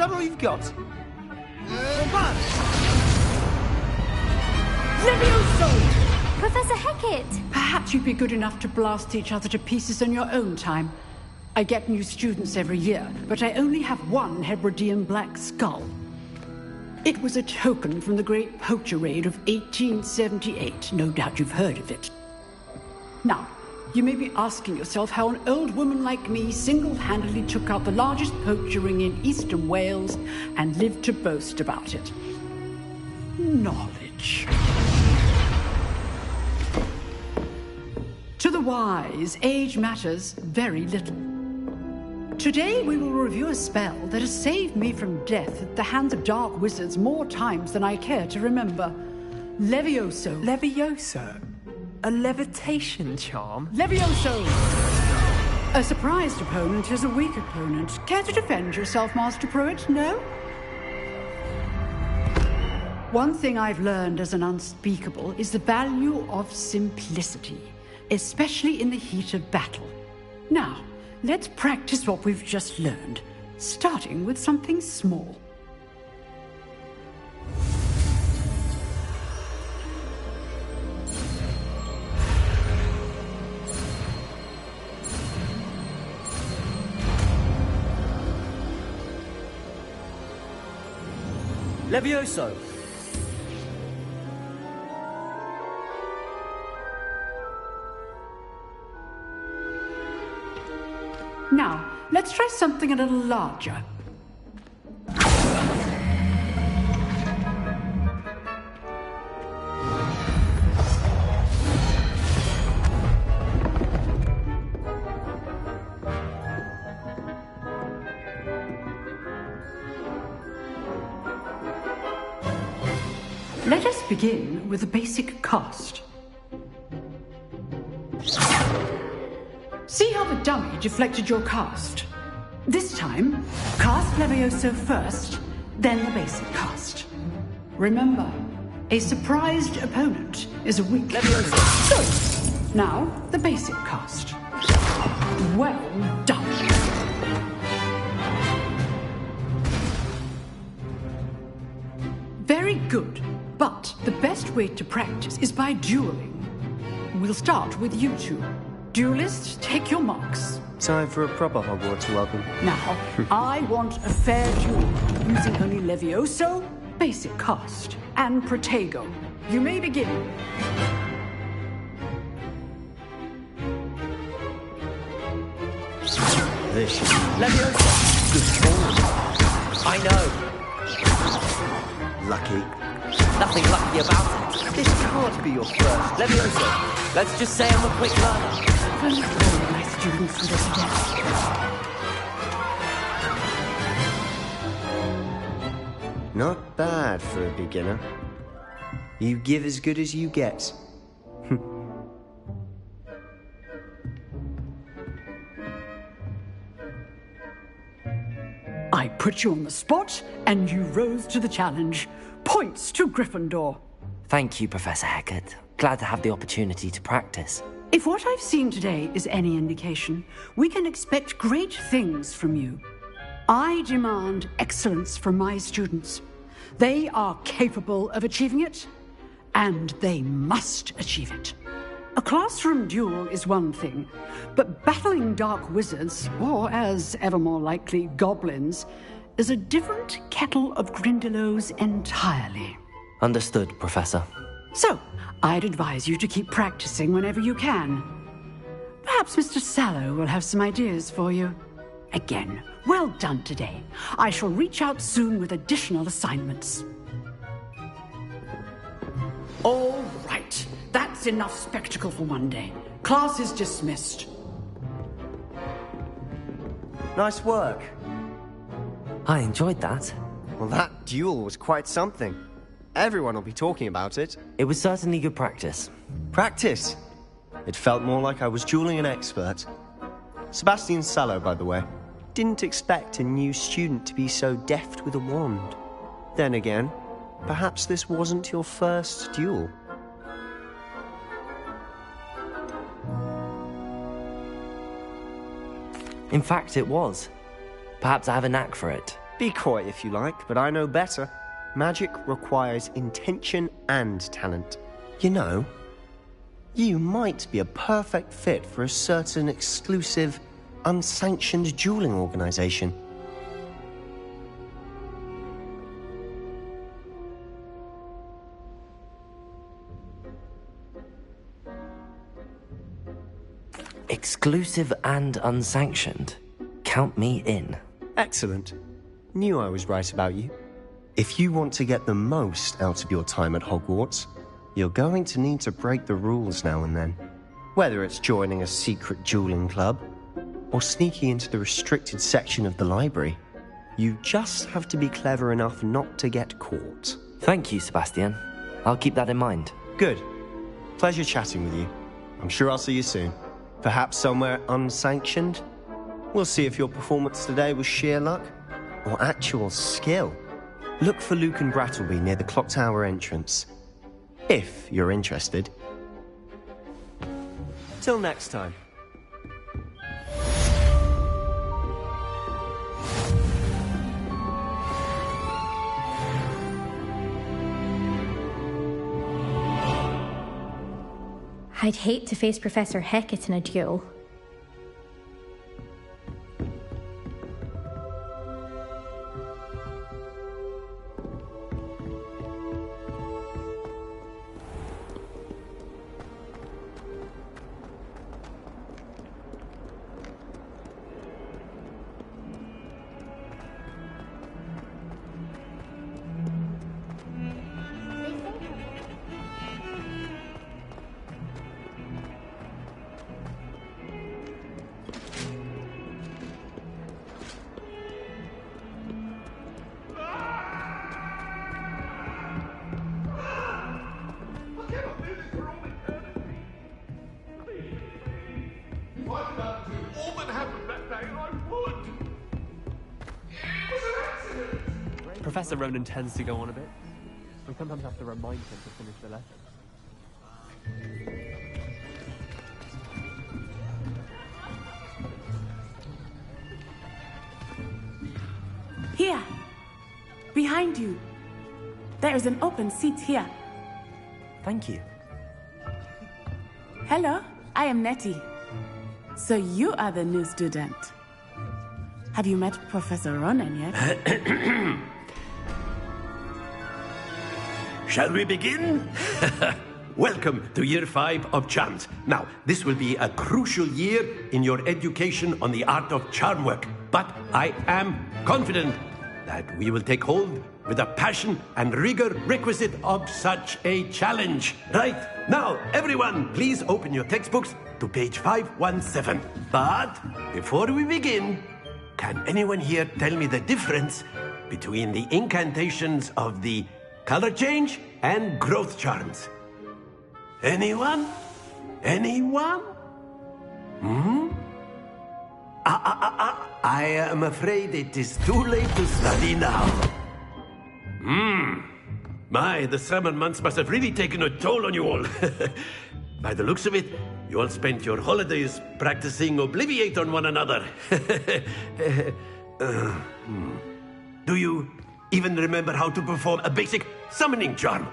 that all you've got? Levioso! Professor Hecat! Perhaps you'd be good enough to blast each other to pieces on your own time. I get new students every year, but I only have one Hebridean black skull. It was a token from the Great Poacher Raid of 1878. No doubt you've heard of it. Now, you may be asking yourself how an old woman like me single-handedly took out the largest poacher ring in eastern Wales and lived to boast about it. Knowledge. To the wise, age matters very little. Today we will review a spell that has saved me from death at the hands of dark wizards more times than I care to remember. Levioso. Levioso? A levitation charm? Levioso! A surprised opponent is a weak opponent. Care to defend yourself, Master Pruitt? No? One thing I've learned as an unspeakable is the value of simplicity, especially in the heat of battle. Now, let's practice what we've just learned, starting with something small. Levioso! Now, let's try something a little larger. Let us begin with the basic cast. See how the dummy deflected your cast? This time, cast Levioso first, then the basic cast. Remember, a surprised opponent is a weak Levioso. Good. Now, the basic cast. Well done. Very good. But the best way to practice is by dueling. We'll start with you two. Duelists, take your marks. Time for a proper Hogwarts welcome. Now, I want a fair duel, using only Levioso, basic cast, and Protego. You may begin. This is Levioso. Good ball. I know. Lucky. Nothing lucky about it. This can't be your first. Levioso, let's just say I'm a quick learner. All my students to this death. Not bad for a beginner. You give as good as you get. I put you on the spot, and you rose to the challenge. Points to Gryffindor. Thank you, Professor Hecat. Glad to have the opportunity to practice. If what I've seen today is any indication, we can expect great things from you. I demand excellence from my students. They are capable of achieving it, and they must achieve it. A classroom duel is one thing, but battling dark wizards, or as ever more likely, goblins, is a different kettle of Grindylows entirely. Understood, Professor. So, I'd advise you to keep practicing whenever you can. Perhaps Mr. Sallow will have some ideas for you. Again, well done today. I shall reach out soon with additional assignments. All right. That's enough spectacle for one day. Class is dismissed. Nice work. I enjoyed that. Well, that duel was quite something. Everyone will be talking about it. It was certainly good practice. Practice? It felt more like I was dueling an expert. Sebastian Sallow, by the way. Didn't expect a new student to be so deft with a wand. Then again, perhaps this wasn't your first duel. In fact, it was. Perhaps I have a knack for it. Be coy if you like, but I know better. Magic requires intention and talent. You know, you might be a perfect fit for a certain exclusive, unsanctioned dueling organization. Exclusive and unsanctioned. Count me in. Excellent. Knew I was right about you. If you want to get the most out of your time at Hogwarts, you're going to need to break the rules now and then. Whether it's joining a secret dueling club, or sneaking into the restricted section of the library, you just have to be clever enough not to get caught. Thank you, Sebastian. I'll keep that in mind. Good. Pleasure chatting with you. I'm sure I'll see you soon. Perhaps somewhere unsanctioned? We'll see if your performance today was sheer luck or actual skill. Look for Luke and Brattleby near the clock tower entrance, if you're interested. Till next time. I'd hate to face Professor Hecat in a duel. Professor Ronan tends to go on a bit. We sometimes have to remind him to finish the lesson. Here! Behind you! There is an open seat here. Thank you. Hello, I am Nettie. So you are the new student. Have you met Professor Ronan yet? Shall we begin? Welcome to Year 5 of Charms. Now, this will be a crucial year in your education on the art of charm work. But I am confident that we will take hold with the passion and rigor requisite of such a challenge. Right, now, everyone, please open your textbooks to page 517. But before we begin, can anyone here tell me the difference between the incantations of the color change and growth charms? Anyone? Anyone? I am afraid it is too late to study now. My, the summer months must have really taken a toll on you all. By the looks of it, you all spent your holidays practicing Obliviate on one another. Do you even remember how to perform a basic summoning charm?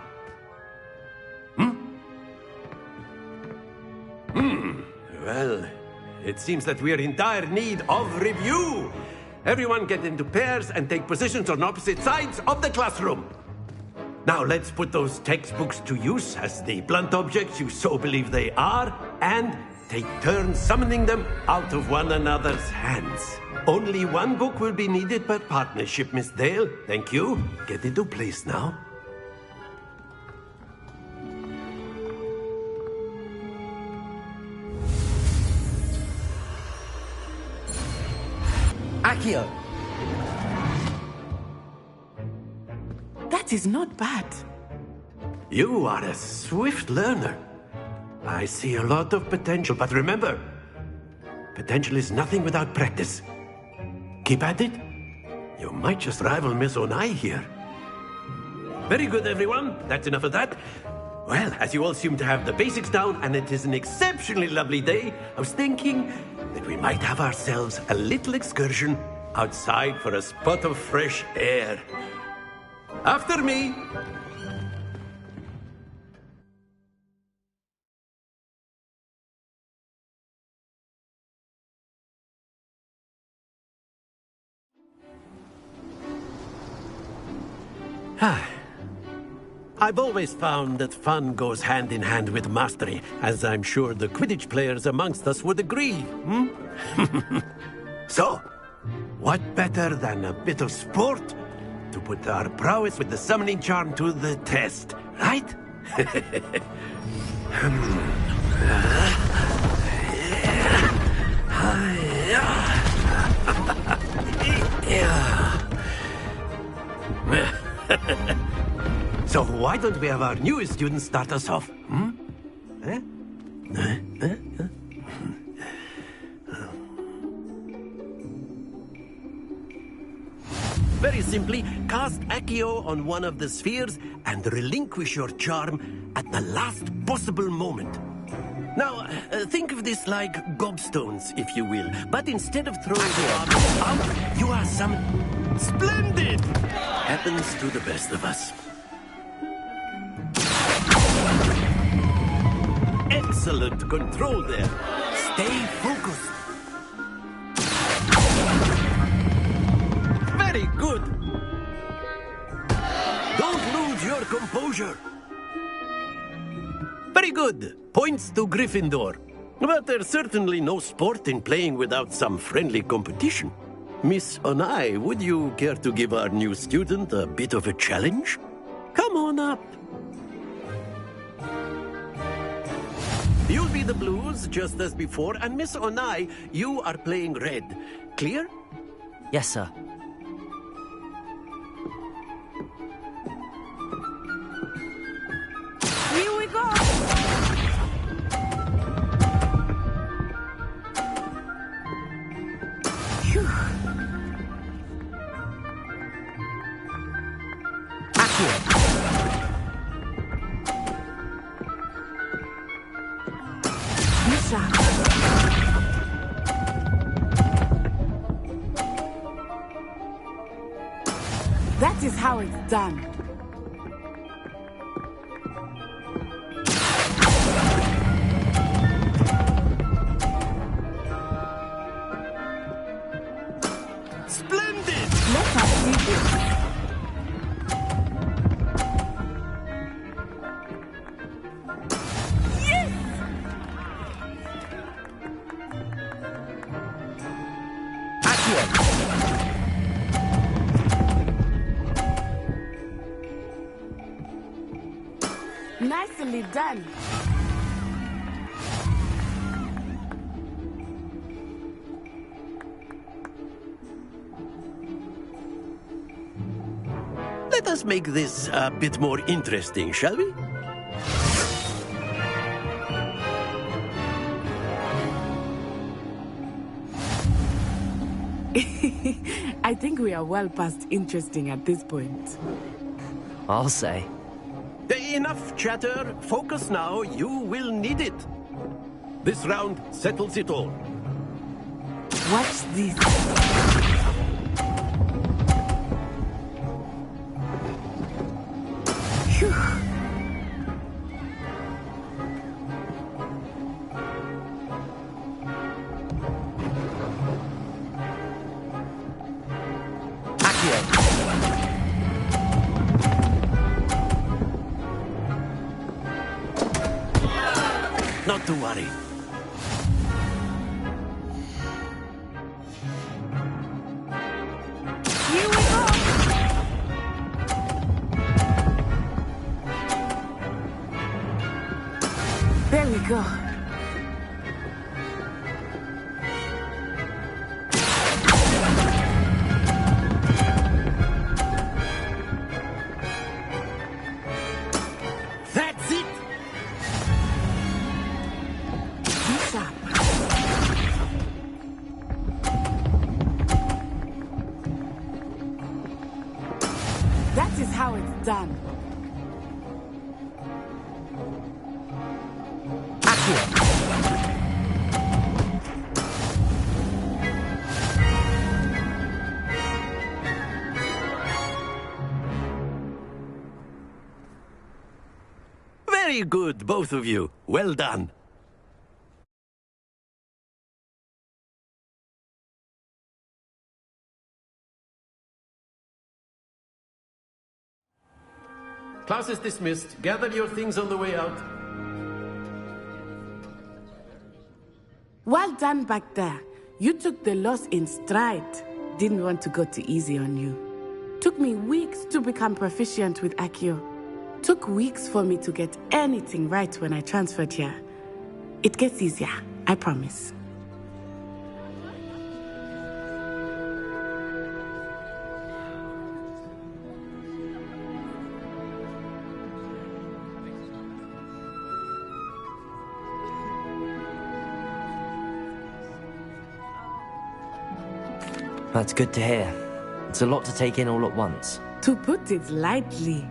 Well, it seems that we are in dire need of review. Everyone get into pairs and take positions on opposite sides of the classroom. Now let's put those textbooks to use as the blunt objects you so believe they are, and take turns summoning them out of one another's hands. Only one book will be needed per partnership, Miss Dale. Thank you. Get into place now. Accio! That is not bad. You are a swift learner. I see a lot of potential, but remember, potential is nothing without practice. Keep at it. You might just rival Miss Onai here. Very good, everyone. That's enough of that. Well, as you all seem to have the basics down, and it is an exceptionally lovely day, I was thinking that we might have ourselves a little excursion outside for a spot of fresh air. After me! I've always found that fun goes hand in hand with mastery, as I'm sure the Quidditch players amongst us would agree. So, what better than a bit of sport to put our prowess with the summoning charm to the test, right? So why don't we have our newest student start us off? Very simply, cast Accio on one of the spheres and relinquish your charm at the last possible moment. Now, think of this like gobstones, if you will. But instead of throwing the object out, you are summoned. Splendid! Happens to the best of us. Excellent control there. Stay focused. Very good. Don't lose your composure. Very good. Points to Gryffindor. But there's certainly no sport in playing without some friendly competition. Miss Onai, would you care to give our new student a bit of a challenge? Come on up. You'll be the blues, just as before, and Miss Onai, you are playing red. Clear? Yes, sir. Here we go! Phew. That is how it's done. Splendid! Let us see this. Nicely done. Let us make this a bit more interesting, shall we? I think we are well past interesting at this point. I'll say. Enough chatter. Focus now. You will need it. This round settles it all. Watch this. Phew. Not to worry. Here we go. There we go. That's it! That is how it's done. Very good, both of you. Well done. Class is dismissed. Gather your things on the way out. Well done back there. You took the loss in stride. Didn't want to go too easy on you. Took me weeks to become proficient with Accio. Took weeks for me to get anything right when I transferred here. It gets easier, I promise. That's good to hear. It's a lot to take in all at once. To put it lightly,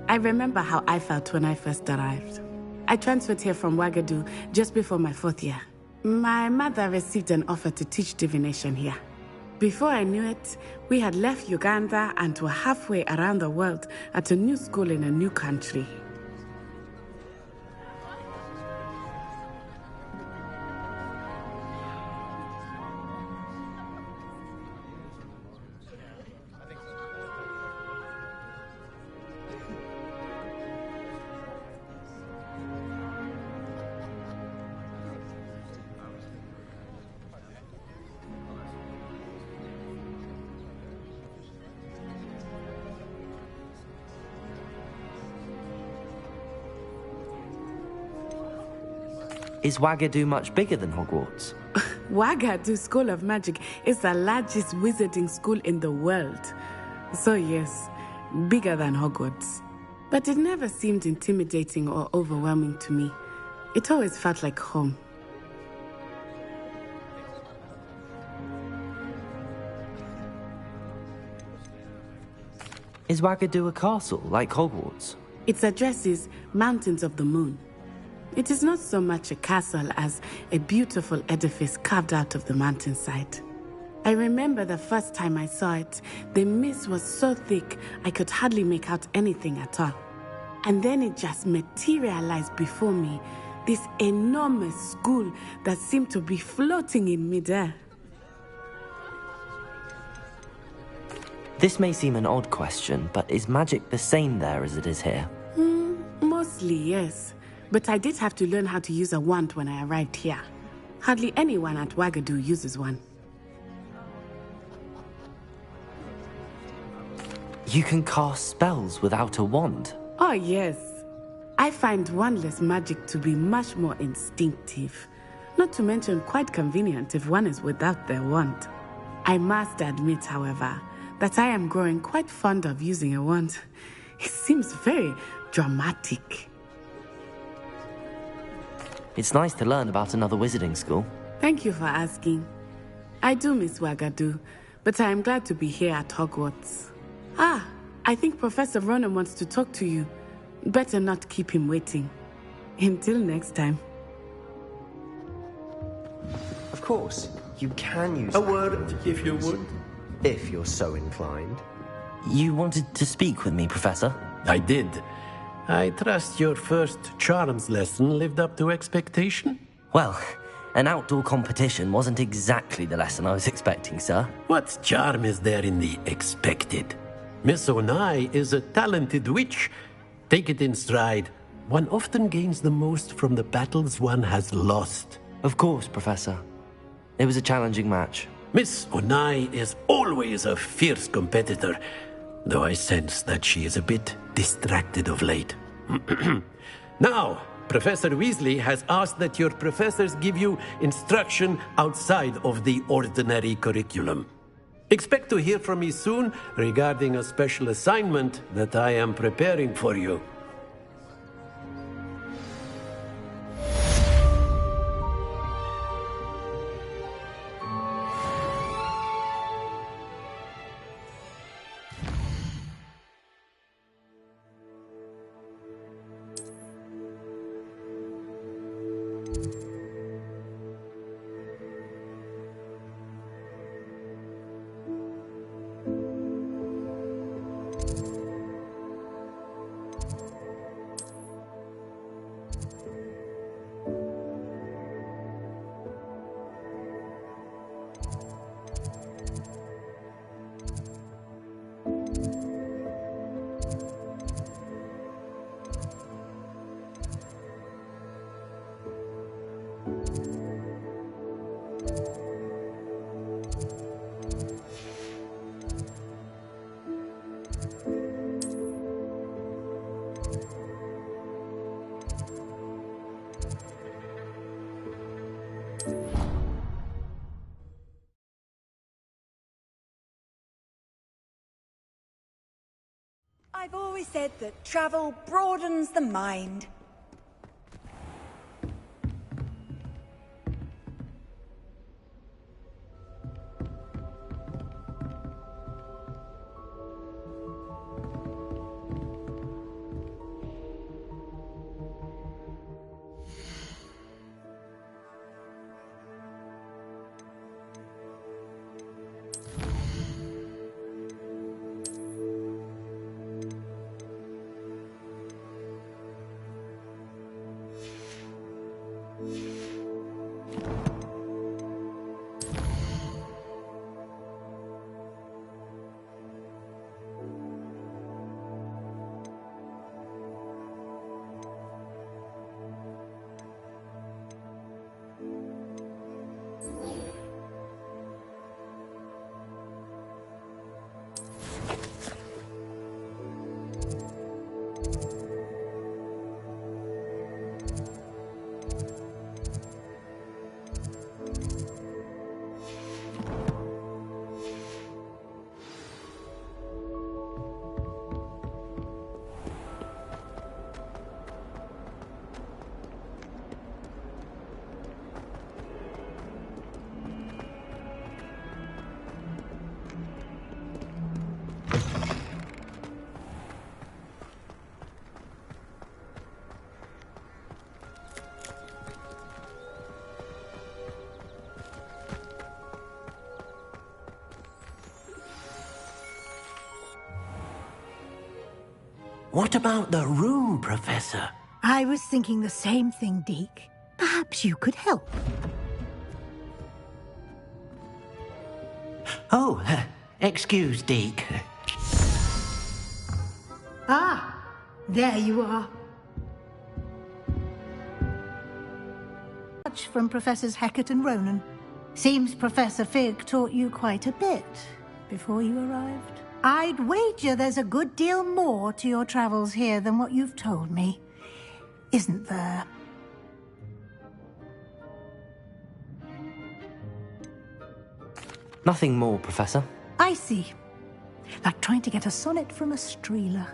I remember how I felt when I first arrived. I transferred here from Wagadu just before my 4th year. My mother received an offer to teach divination here. Before I knew it, we had left Uganda and were halfway around the world at a new school in a new country. Is Wagadu much bigger than Hogwarts? Wagadu School of Magic is the largest wizarding school in the world. So yes, bigger than Hogwarts. But it never seemed intimidating or overwhelming to me. It always felt like home. Is Wagadu a castle, like Hogwarts? Its address is Mountains of the Moon. It is not so much a castle as a beautiful edifice carved out of the mountainside. I remember the first time I saw it, the mist was so thick I could hardly make out anything at all. And then it just materialized before me, this enormous school that seemed to be floating in midair. This may seem an odd question, but is magic the same there as it is here? Mostly, yes. But I did have to learn how to use a wand when I arrived here. Hardly anyone at Wagadu uses one. You can cast spells without a wand? Oh, yes. I find wandless magic to be much more instinctive. Not to mention quite convenient if one is without their wand. I must admit, however, that I am growing quite fond of using a wand. It seems very dramatic. It's nice to learn about another wizarding school. Thank you for asking. I do miss Wagadu, but I am glad to be here at Hogwarts. I think Professor Ronan wants to talk to you. Better not keep him waiting. Until next time. Of course, you can use a word, if you would. If you're so inclined. You wanted to speak with me, Professor? I did. I trust your first charms lesson lived up to expectation? Well, an outdoor competition wasn't exactly the lesson I was expecting, sir. What charm is there in the expected? Miss Onai is a talented witch. Take it in stride. One often gains the most from the battles one has lost. Of course, Professor. It was a challenging match. Miss Onai is always a fierce competitor, though I sense that she is a bit distracted of late. Now, Professor Weasley has asked that your professors give you instruction outside of the ordinary curriculum. Expect to hear from me soon regarding a special assignment that I am preparing for you. I've always said that travel broadens the mind. What about the room, Professor? I was thinking the same thing, Deke. Perhaps you could help. Oh, excuse, Deke. Ah, there you are. Much from Professors Hecat and Ronan. Seems Professor Fig taught you quite a bit before you arrived. I'd wager there's a good deal more to your travels here than what you've told me. Isn't there? Nothing more, Professor. I see. Like trying to get a sonnet from a streeler.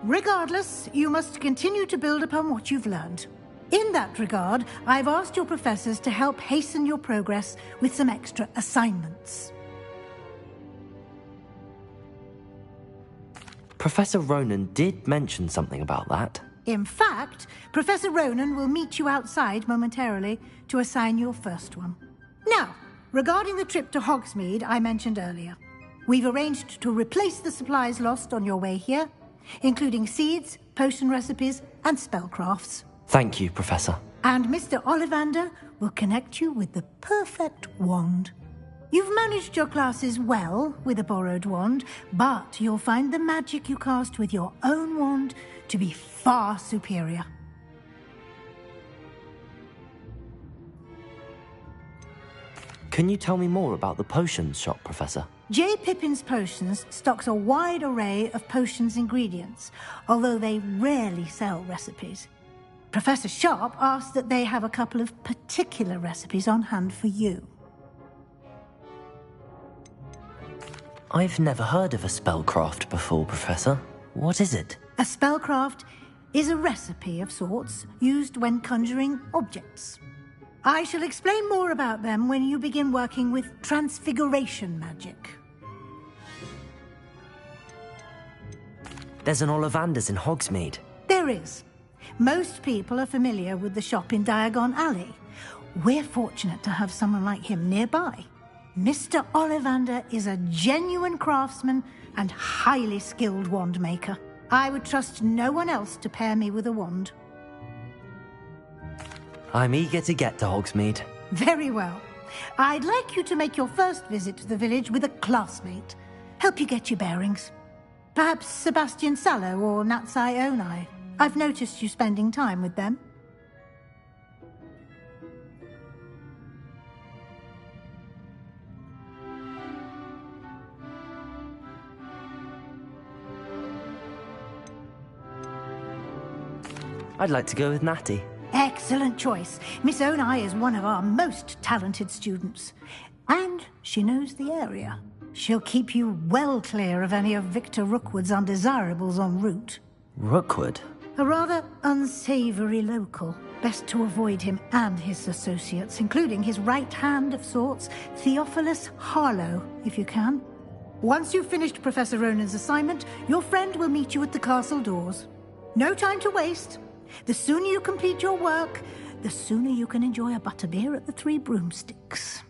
Regardless, you must continue to build upon what you've learned. In that regard, I've asked your professors to help hasten your progress with some extra assignments. Professor Ronan did mention something about that. In fact, Professor Ronan will meet you outside momentarily to assign your first one. Now, regarding the trip to Hogsmeade I mentioned earlier, we've arranged to replace the supplies lost on your way here, including seeds, potion recipes, and spellcrafts. Thank you, Professor. And Mr. Ollivander will connect you with the perfect wand. You've managed your classes well with a borrowed wand, but you'll find the magic you cast with your own wand to be far superior. Can you tell me more about the potions shop, Professor? J. Pippin's Potions stocks a wide array of potions ingredients, although they rarely sell recipes. Professor Sharp asked that they have a couple of particular recipes on hand for you. I've never heard of a spellcraft before, Professor. What is it? A spellcraft is a recipe of sorts used when conjuring objects. I shall explain more about them when you begin working with transfiguration magic. There's an Ollivander's in Hogsmeade. There is. Most people are familiar with the shop in Diagon Alley. We're fortunate to have someone like him nearby. Mr. Ollivander is a genuine craftsman and highly skilled wand maker. I would trust no one else to pair me with a wand. I'm eager to get to Hogsmeade. Very well. I'd like you to make your first visit to the village with a classmate. Help you get your bearings. Perhaps Sebastian Sallow or Natsai Onai. I've noticed you spending time with them. I'd like to go with Natty. Excellent choice. Miss Onai is one of our most talented students. And she knows the area. She'll keep you well clear of any of Victor Rookwood's undesirables en route. Rookwood? A rather unsavory local. Best to avoid him and his associates, including his right hand of sorts, Theophilus Harlow, if you can. Once you've finished Professor Ronan's assignment, your friend will meet you at the castle doors. No time to waste. The sooner you complete your work, the sooner you can enjoy a butterbeer at the Three Broomsticks.